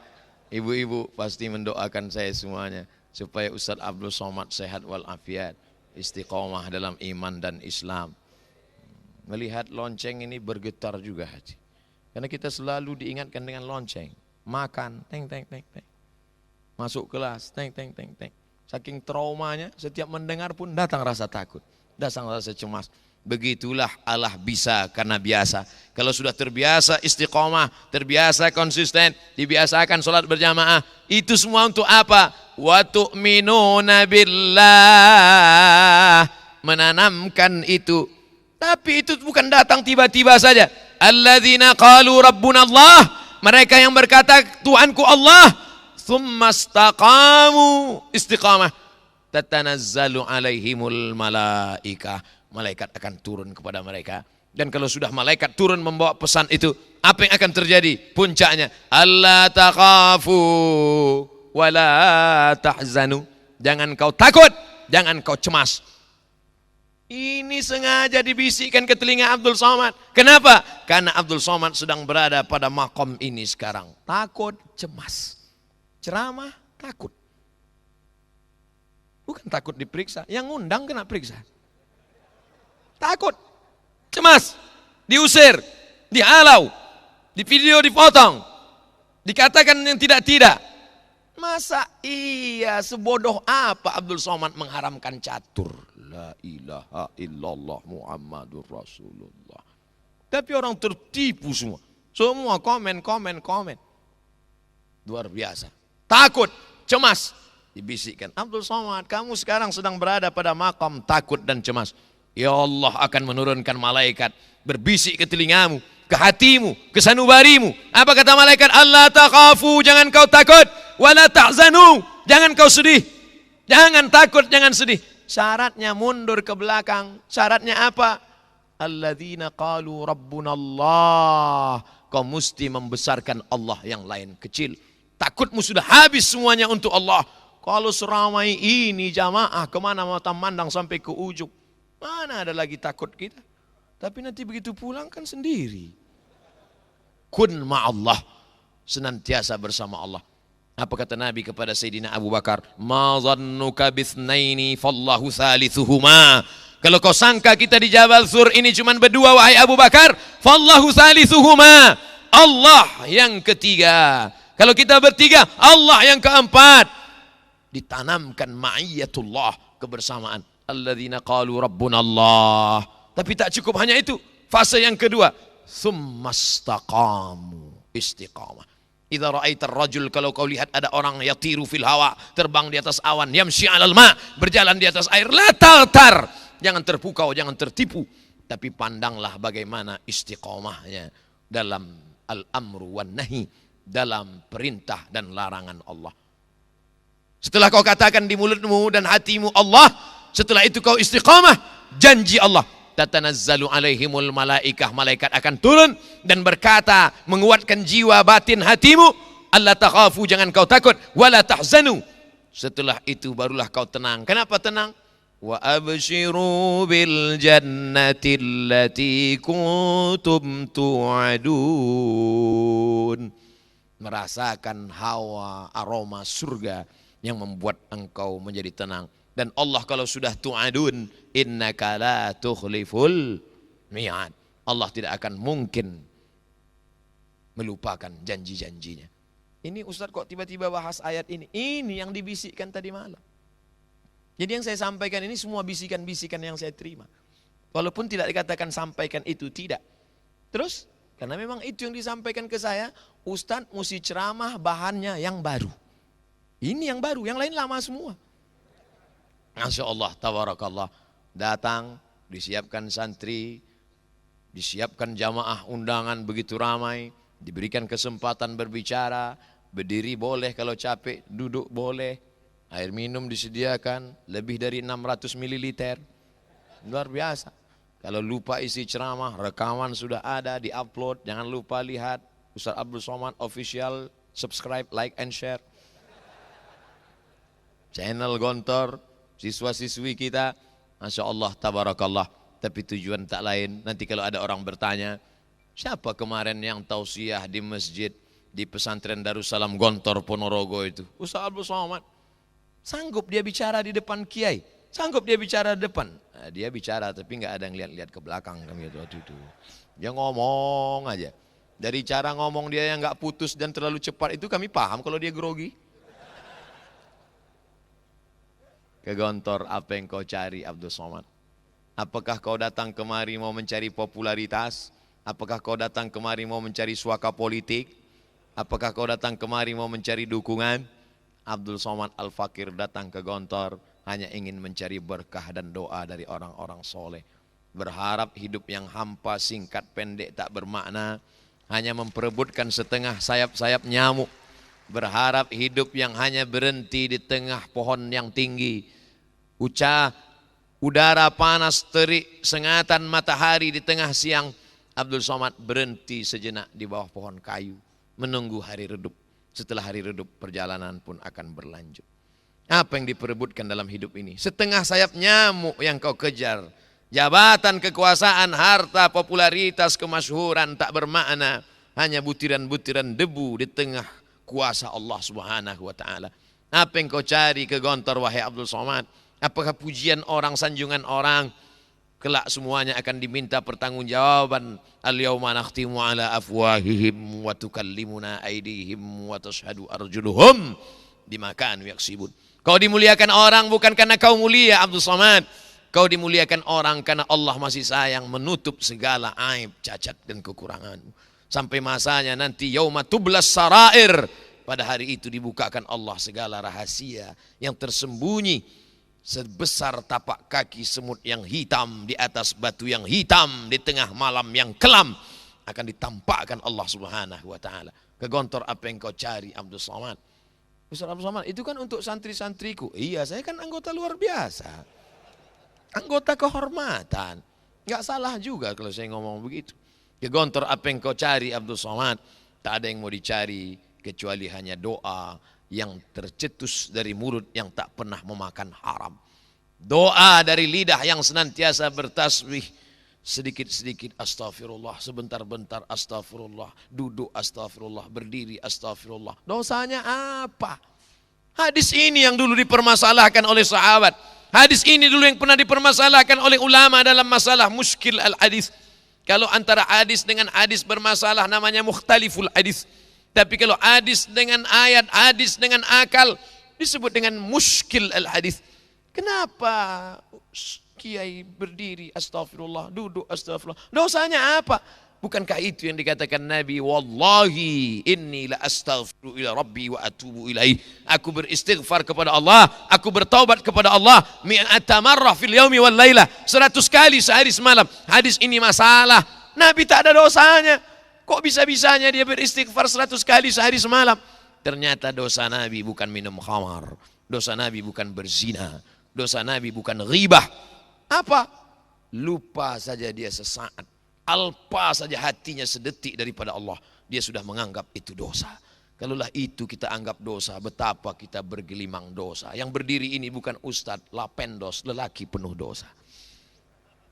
Ibu-ibu pasti mendoakan saya semuanya. supaya Ustaz Abdul Somad sehat walafiat, istiqomah dalam iman dan Islam. Melihat lonceng ini bergetar juga hati. Karena kita selalu diingatkan dengan lonceng. Makan, teng teng teng teng. Masuk kelas, teng teng teng teng. Saking traumanya, setiap mendengar pun datang rasa takut, datang rasa cemas. Begitulah Allah bisa karena biasa. Kalau sudah terbiasa istiqomah, terbiasa konsisten, dibiasakan sholat berjamaah, itu semua untuk apa? Wa tu'minuna billah, menanamkan itu. Tapi itu bukan datang tiba-tiba saja. Alladzina qalu rabbuna Allah, mereka yang berkata Tuhanku Allah, thumma istaqamu, istiqamah, tatanazzalu alaihimul malaikah, malaikat akan turun kepada mereka. Dan kalau sudah malaikat turun membawa pesan itu, apa yang akan terjadi? Puncaknya, alla takhafu wala tahzanu, jangan kau takut, jangan kau cemas. Ini sengaja dibisikkan ke telinga Abdul Somad. Kenapa? Karena Abdul Somad sedang berada pada makom ini sekarang. Takut, cemas. Ceramah, takut. Bukan takut diperiksa, yang ngundang kena periksa. Takut, cemas, diusir, dihalau, di video dipotong, dikatakan yang tidak-tidak. Masa iya sebodoh apa Abdul Somad mengharamkan catur? La ilaha illallah Muhammadur Rasulullah. Tapi orang tertipu semua. Semua komen. Luar biasa. Takut, cemas, dibisikkan. Abdul Somad, kamu sekarang sedang berada pada makam takut dan cemas. Ya Allah akan menurunkan malaikat berbisik ke telingamu, ke hatimu, ke sanubarimu. Apa kata malaikat? Allah takhafu, jangan kau takut, wala tahzanu, jangan kau sedih. Jangan takut, jangan sedih. Syaratnya mundur ke belakang. Syaratnya apa? Alladzina qalu rabbuna Allah. Kau mesti membesarkan Allah yang lain kecil. Takutmu sudah habis semuanya untuk Allah. Kalau seramai ini jamaah kemana mata mandang sampai ke ujung. Mana ada lagi takut kita? Tapi nanti begitu pulang kan sendiri. Kun ma'allah, senantiasa bersama Allah. Apa kata Nabi kepada Sayyidina Abu Bakar? Ma zannuka bithnaini fallahu thalithuhuma. Kalau kau sangka kita di Jabal Sur ini cuma berdua wahai Abu Bakar, fallahu thalithuhuma, Allah yang ketiga. Kalau kita bertiga, Allah yang keempat. Ditanamkan ma'iyatullah, kebersamaan. Alladzina qalu rabbuna Allah. Tapi tak cukup hanya itu. Fase yang kedua, tsumastaqamu, istiqamah. Idza ra'aitar rajul, kalau kau lihat ada orang yatiru fil hawa, terbang di atas awan, yamshi 'alal ma, berjalan di atas air, la tartar, jangan terpukau, jangan tertipu, tapi pandanglah bagaimana istiqamahnya dalam al-amru wan nahi, dalam perintah dan larangan Allah. Setelah kau katakan di mulutmu dan hatimu Allah, setelah itu kau istiqamah, janji Allah, tatanazzalu alaihimul malaikah, malaikat akan turun dan berkata, menguatkan jiwa batin hatimu, alla takhafu, jangan kau takut, wala tahzanu. Setelah itu barulah kau tenang. Kenapa tenang? Wa abshiru bil jannati allati kuntum tu'adun. Merasakan hawa aroma surga yang membuat engkau menjadi tenang. Dan Allah kalau sudah tu'adun, innaka la tukhliful mi'ad. Allah tidak akan mungkin melupakan janji-janjinya. Ini Ustaz kok tiba-tiba bahas ayat ini? Ini yang dibisikkan tadi malam. Jadi yang saya sampaikan ini semua bisikan-bisikan yang saya terima. Walaupun tidak dikatakan sampaikan itu, tidak. Terus, karena memang itu yang disampaikan ke saya, Ustaz mesti ceramah bahannya yang baru. Ini yang baru, yang lain lama semua. Masya Allah, tabarakallah. Datang, disiapkan santri, disiapkan jamaah undangan begitu ramai, diberikan kesempatan berbicara, berdiri boleh kalau capek, duduk boleh, air minum disediakan, lebih dari 600 ml. Luar biasa. Kalau lupa isi ceramah, rekaman sudah ada, di-upload, jangan lupa lihat. Ustaz Abdul Somad Official, subscribe, like, and share. Channel Gontor, siswa-siswi kita, Masya Allah, tabarakallah. Tapi tujuan tak lain, nanti kalau ada orang bertanya, siapa kemarin yang tausiah di masjid, di pesantren Darussalam Gontor Ponorogo itu? Ustaz Abdul Somad. Sanggup dia bicara di depan kiai. Sanggup dia bicara di depan. Nah, dia bicara tapi nggak ada yang lihat-lihat ke belakang kan gitu waktu itu. Dia ngomong aja. Dari cara ngomong dia yang nggak putus dan terlalu cepat itu kami paham kalau dia grogi. Ke Gontor, apa yang kau cari Abdul Somad? Apakah kau datang kemari mau mencari popularitas? Apakah kau datang kemari mau mencari suaka politik? Apakah kau datang kemari mau mencari dukungan? Abdul Somad Al-Fakir datang ke Gontor hanya ingin mencari berkah dan doa dari orang-orang soleh. Berharap hidup yang hampa, singkat, pendek, tak bermakna, hanya memperebutkan setengah sayap-sayap nyamuk. Berharap hidup yang hanya berhenti di tengah pohon yang tinggi. Udara panas terik, sengatan matahari di tengah siang. Abdul Somad berhenti sejenak di bawah pohon kayu, menunggu hari redup. Setelah hari redup, perjalanan pun akan berlanjut. Apa yang diperebutkan dalam hidup ini? Setengah sayap nyamuk yang kau kejar. Jabatan, kekuasaan, harta, popularitas, kemasyhuran tak bermakna. Hanya butiran-butiran debu di tengah kuasa Allah Subhanahu wa ta'ala. Apa yang kau cari ke Gontor wahai Abdul Somad? Apakah pujian orang, sanjungan orang? Kelak semuanya akan diminta pertanggungjawaban. Al-yawma nakhtimu ala afwahihim wa tukallimuna aydihim wa tashhadu arjuluhum bima kanu yaksibun. Kau dimuliakan orang bukan karena kau mulia Abdul Somad. Kau dimuliakan orang karena Allah masih sayang menutup segala aib, cacat dan kekuranganmu. Sampai masanya nanti yauma tublas sarair. Pada hari itu dibukakan Allah segala rahasia yang tersembunyi. Sebesar tapak kaki semut yang hitam di atas batu yang hitam di tengah malam yang kelam. Akan ditampakkan Allah Subhanahu wa ta'ala. Ke Gontor apa yang kau cari Abdul Somad? Ustaz Abdul Somad, itu kan untuk santri-santriku. Iya, saya kan anggota luar biasa. Anggota kehormatan. Enggak salah juga kalau saya ngomong begitu. Ke Gontor apa yang kau cari Abdul Somad? Tak ada yang mau dicari kecuali hanya doa yang tercetus dari mulut yang tak pernah memakan haram. Doa dari lidah yang senantiasa bertasbih. Sedikit-sedikit astagfirullah, sebentar-bentar astagfirullah, duduk astagfirullah, berdiri astagfirullah. Dosanya apa? Hadis ini yang dulu dipermasalahkan oleh sahabat. Hadis ini dulu yang pernah dipermasalahkan oleh ulama dalam masalah muskil al-hadis. Kalau antara hadis dengan hadis bermasalah namanya mukhtaliful hadis. Tapi kalau hadis dengan ayat, hadis dengan akal disebut dengan muskil al-hadis. Kenapa kiai berdiri astagfirullah, duduk astagfirullah? Dosanya apa? Bukankah itu yang dikatakan Nabi, wallahi inni la astaghfiru ila rabbi wa atubu ilaih. Aku beristighfar kepada Allah, aku bertaubat kepada Allah mi'ata marrah fil yaumi wal lailah, 100 kali sehari semalam. Hadis ini masalah. Nabi tak ada dosanya. Kok bisa-bisanya dia beristighfar 100 kali sehari semalam? Ternyata dosa Nabi bukan minum khamar, dosa Nabi bukan berzina, dosa Nabi bukan ghibah. Apa? Lupa saja dia sesaat, alpa saja hatinya sedetik daripada Allah, dia sudah menganggap itu dosa. Kalaulah itu kita anggap dosa, betapa kita bergelimang dosa. Yang berdiri ini bukan ustadz, lapendos, lelaki penuh dosa.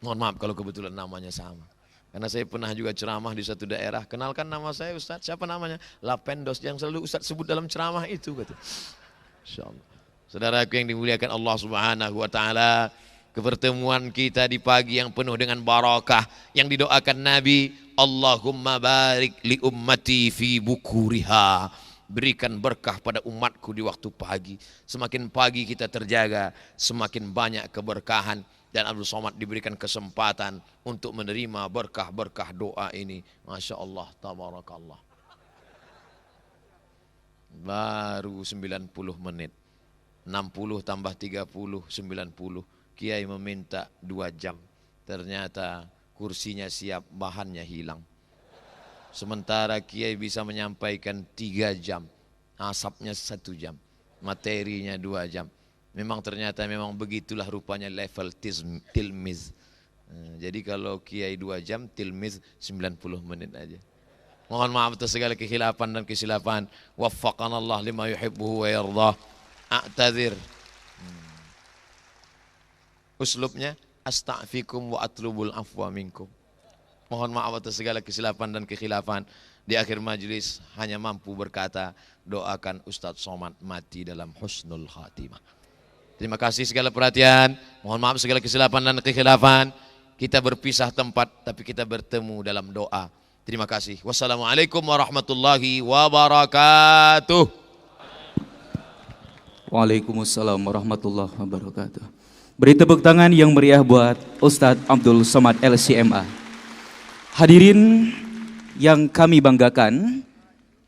Mohon maaf kalau kebetulan namanya sama. Karena saya pernah juga ceramah di satu daerah. Kenalkan nama saya Ustadz, siapa namanya? Lapendos, yang selalu Ustadz sebut dalam ceramah itu. Insyaallah. Saudaraku yang dimuliakan Allah Subhanahu wa ta'ala, kepertemuan kita di pagi yang penuh dengan barakah, yang didoakan Nabi, Allahumma barik li ummati fi bukuriha. Berikan berkah pada umatku di waktu pagi. Semakin pagi kita terjaga, semakin banyak keberkahan. Dan Abdul Somad diberikan kesempatan untuk menerima berkah-berkah doa ini. Masya Allah, tabarakallah. Baru 90 menit. 60 tambah 30, 90. Kiai meminta 2 jam. Ternyata kursinya siap, bahannya hilang. Sementara Kiai bisa menyampaikan 3 jam. Asapnya 1 jam. Materinya 2 jam. Memang ternyata memang begitulah rupanya level tilmiz. Jadi kalau Kiai 2 jam, tilmiz 90 menit aja. Mohon maaf atas segala kekhilafan dan kesilapan. Waffaqana Allah lima yuhibbuhu wa yardah. A'tadzir. Uslubnya astaghfikum wa atlubul afwa minkum. Mohon maaf atas segala kesilapan dan kekhilafan. Di akhir majlis hanya mampu berkata, doakan Ustadz Somad mati dalam husnul khatimah. Terima kasih segala perhatian. Mohon maaf segala kesilapan dan kekhilafan. Kita berpisah tempat tapi kita bertemu dalam doa. Terima kasih. Wassalamualaikum warahmatullahi wabarakatuh. Waalaikumsalam warahmatullahi wabarakatuh. Beri tepuk tangan yang meriah buat Ustadz Abdul Somad LCMA. Hadirin yang kami banggakan,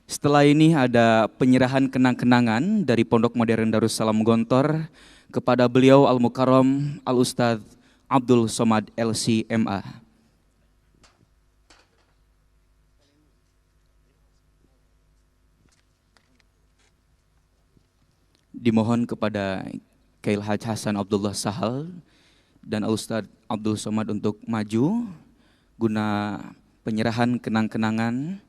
setelah ini ada penyerahan kenang-kenangan dari Pondok Modern Darussalam Gontor kepada beliau Al-Mukarram Al-Ustadz Abdul Somad LCMA. Dimohon kepada Kiai Haji Hasan Abdullah Sahal dan Al-Ustadz Abdul Somad untuk maju guna penyerahan kenang-kenangan.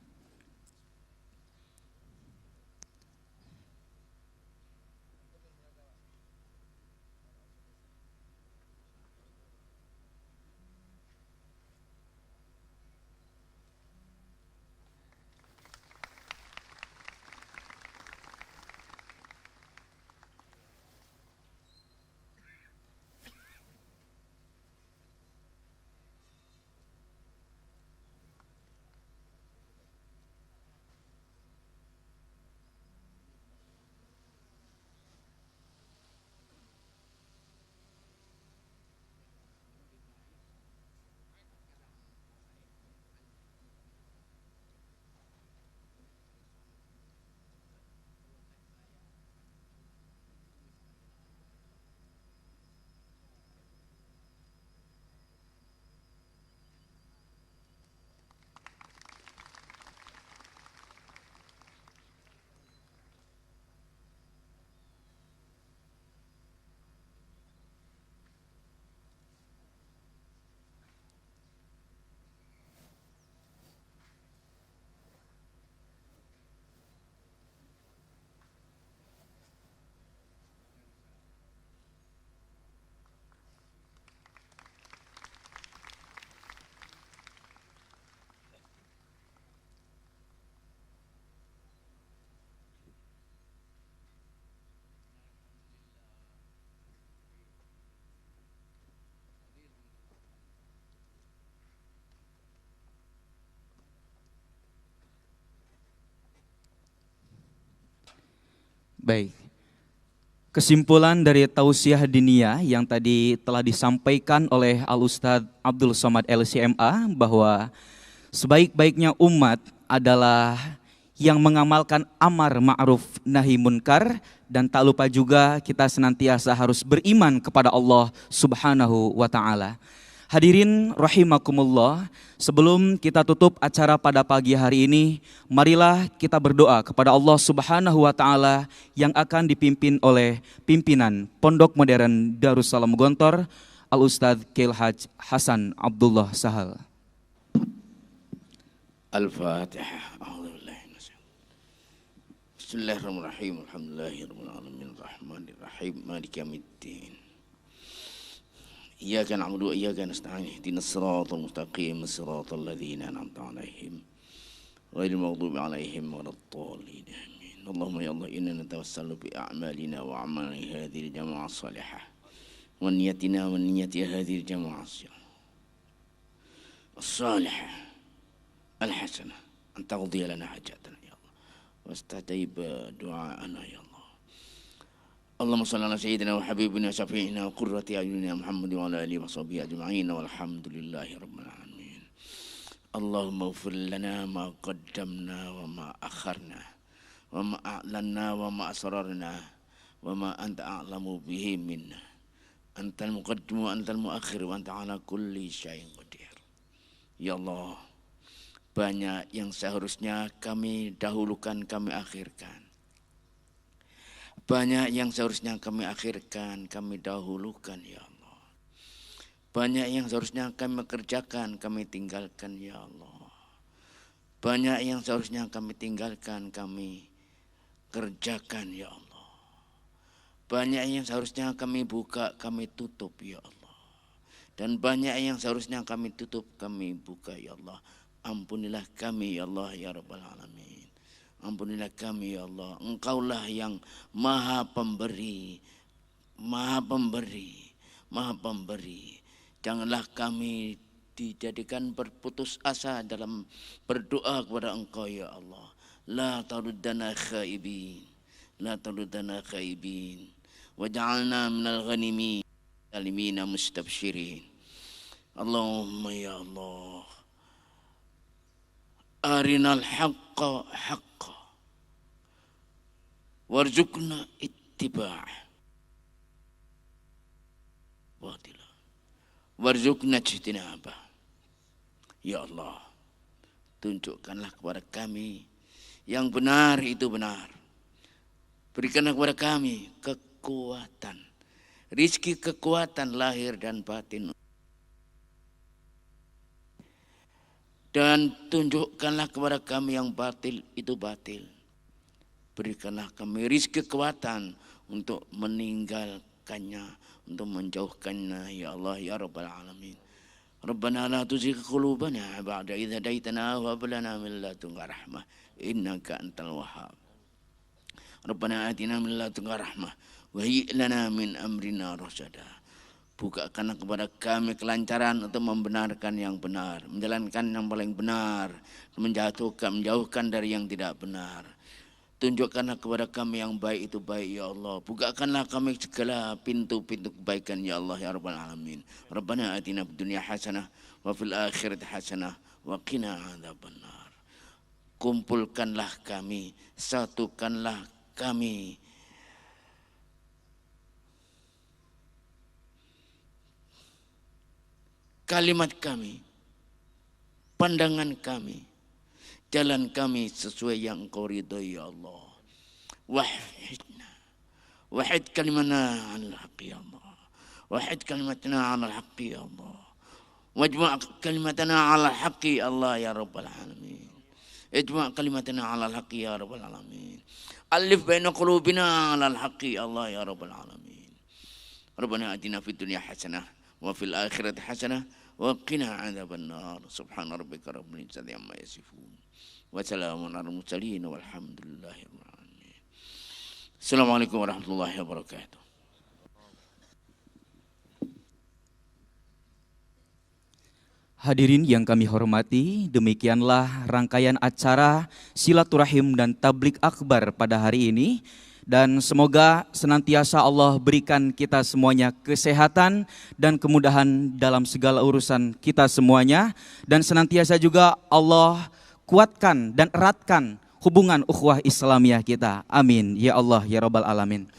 Baik, kesimpulan dari tausiah diniyah yang tadi telah disampaikan oleh Al-Ustadz Abdul Somad LCMA bahwa sebaik-baiknya umat adalah yang mengamalkan amar ma'ruf nahi munkar, dan tak lupa juga kita senantiasa harus beriman kepada Allah Subhanahu wa ta'ala. Hadirin rahimakumullah, sebelum kita tutup acara pada pagi hari ini, marilah kita berdoa kepada Allah Subhanahu wa ta'ala yang akan dipimpin oleh pimpinan Pondok Modern Darussalam Gontor, Al-Ustadz Kiai Haji Hasan Abdullah Sahal. Al-Fatihah. Bismillahirrahmanirrahim. Alhamdulillahirabbil alamin arrahmanir rahim maliki yaumiddin. Iyyaka na'budu wa iyyaka nasta'in ihdinas siratal mustaqim siratal ladzina an'amta 'alaihim ghairil maghdubi 'alaihim waladdallin. Amin. Allahumma ya Allah inna natawassalu bi a'malina wa a'mali hadhihi al-jama'ah as-salihah wa niyyatina wa niyyati hadhihi al-jama'ah as-salihah al-hasanah an taqdiya lana hajatana ya Allah wastajib du'aana ya Allah. Allahumma salli ala sayyidina wa habibina wa syafi'ina wa qurrati a'yunina Muhammad wa ala alihi wa sahbihi ajma'in walhamdulillahi rabbil alamin. Allahumma ighfir lana ma qaddamna wa ma akharna wa ma a'lanna wa ma asrarna wa ma anta a'lamu bihi minna. Antal muqaddim wa antal muakhir wa anta ala kulli syai'in qadir. Ya Allah, banyak yang seharusnya kami dahulukan, kami akhirkan. Banyak yang seharusnya kami akhirkan, kami dahulukan ya Allah. Banyak yang seharusnya kami kerjakan, kami tinggalkan ya Allah. Banyak yang seharusnya kami tinggalkan, kami kerjakan ya Allah. Banyak yang seharusnya kami buka, kami tutup ya Allah. Dan banyak yang seharusnya kami tutup, kami buka ya Allah. Ampunilah kami ya Allah ya Rabbal Alamin. Ampunilah kami ya Allah. Engkaulah yang maha pemberi, Maha Pemberi, Maha Pemberi. Janganlah kami dijadikan berputus asa dalam berdoa kepada Engkau ya Allah. La taruddana khaibin, la taruddana khaibin. Waj'alna minal ghanimin, salimina mustabshirin. Allahumma ya Allah. Arinal haqqa haqqa. Warzuqna ittiba'ah. Batila. Warzuqna ijtinabah. Ya Allah, tunjukkanlah kepada kami yang benar itu benar. Berikanlah kepada kami kekuatan, rizki kekuatan lahir dan batin. Dan tunjukkanlah kepada kami yang batil itu batil. Berikanlah kami rizki kekuatan untuk meninggalkannya, untuk menjauhkannya ya Allah ya Rabbal Alamin. Rabbana la tuzigh qulubana ba'da idh hadaitana wa hab lana min ladunka rahmah innaka antal wahhab. Rabbana atina min ladunka rahmah wa hayyi' lana min amrina rasyada. Bukakanlah kepada kami kelancaran untuk membenarkan yang benar, menjalankan yang paling benar, menjauhkan dari yang tidak benar. Tunjukkanlah kepada kami yang baik itu baik ya Allah. Bukakanlah kami segala pintu-pintu kebaikan ya Allah ya Rabbal Alamin. Rabbana atina fid dunya hasanah wa fil akhirati hasanah wa qina adzabannar. Kumpulkanlah kami, satukanlah kami. Kalimat kami, pandangan kami, jalan kami sesuai yang Engkau ridhoi ya Allah. Wahidna, wahid kalimatna 'alal haqqi ya Allah. Wahid kalimatna 'alal haqqi ya Allah. Wajma' kalimatna 'alal haqqi Allah ya Rabbal Alamin. Ijma' kalimatna 'alal haqqi ya Rabbal Alamin. Alif baina qulubina 'alal haqqi Allah ya Rabbal Alamin. Rabbana atina fid dunya hasanah wa fil akhirati hasanah wa qina adzabannar. Subhana rabbika rabbil izzati amma yasifun. Wassalamun ala mursalin walhamdulillahi rabbil alamin. Assalamualaikum warahmatullahi wabarakatuh. Hadirin yang kami hormati, demikianlah rangkaian acara silaturahim dan tablik akbar pada hari ini. Dan semoga senantiasa Allah berikan kita semuanya kesehatan dan kemudahan dalam segala urusan kita semuanya. Dan senantiasa juga Allah kuatkan dan eratkan hubungan ukhuwah Islamiyah kita. Amin. Ya Allah, ya Rabbal Alamin.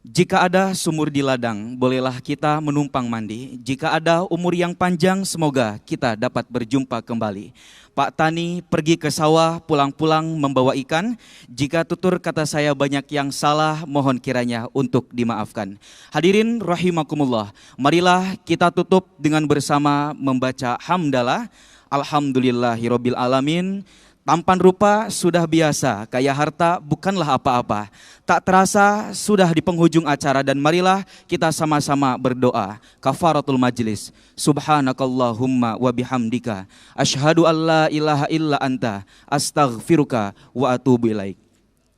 Jika ada sumur di ladang, bolehlah kita menumpang mandi. Jika ada umur yang panjang, semoga kita dapat berjumpa kembali. Pak Tani pergi ke sawah, pulang-pulang membawa ikan. Jika tutur kata saya banyak yang salah, mohon kiranya untuk dimaafkan. Hadirin rahimakumullah, marilah kita tutup dengan bersama membaca hamdalah. Alhamdulillahirabbil alamin. Tampan rupa sudah biasa, kaya harta bukanlah apa-apa. Tak terasa sudah di penghujung acara dan marilah kita sama-sama berdoa. Kafaratul majlis. Subhanakallahumma wa bihamdika. Asyhadu an la ilaha illa anta. Astaghfiruka wa atubu ilaik.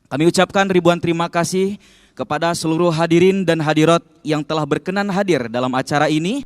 Kami ucapkan ribuan terima kasih kepada seluruh hadirin dan hadirat yang telah berkenan hadir dalam acara ini.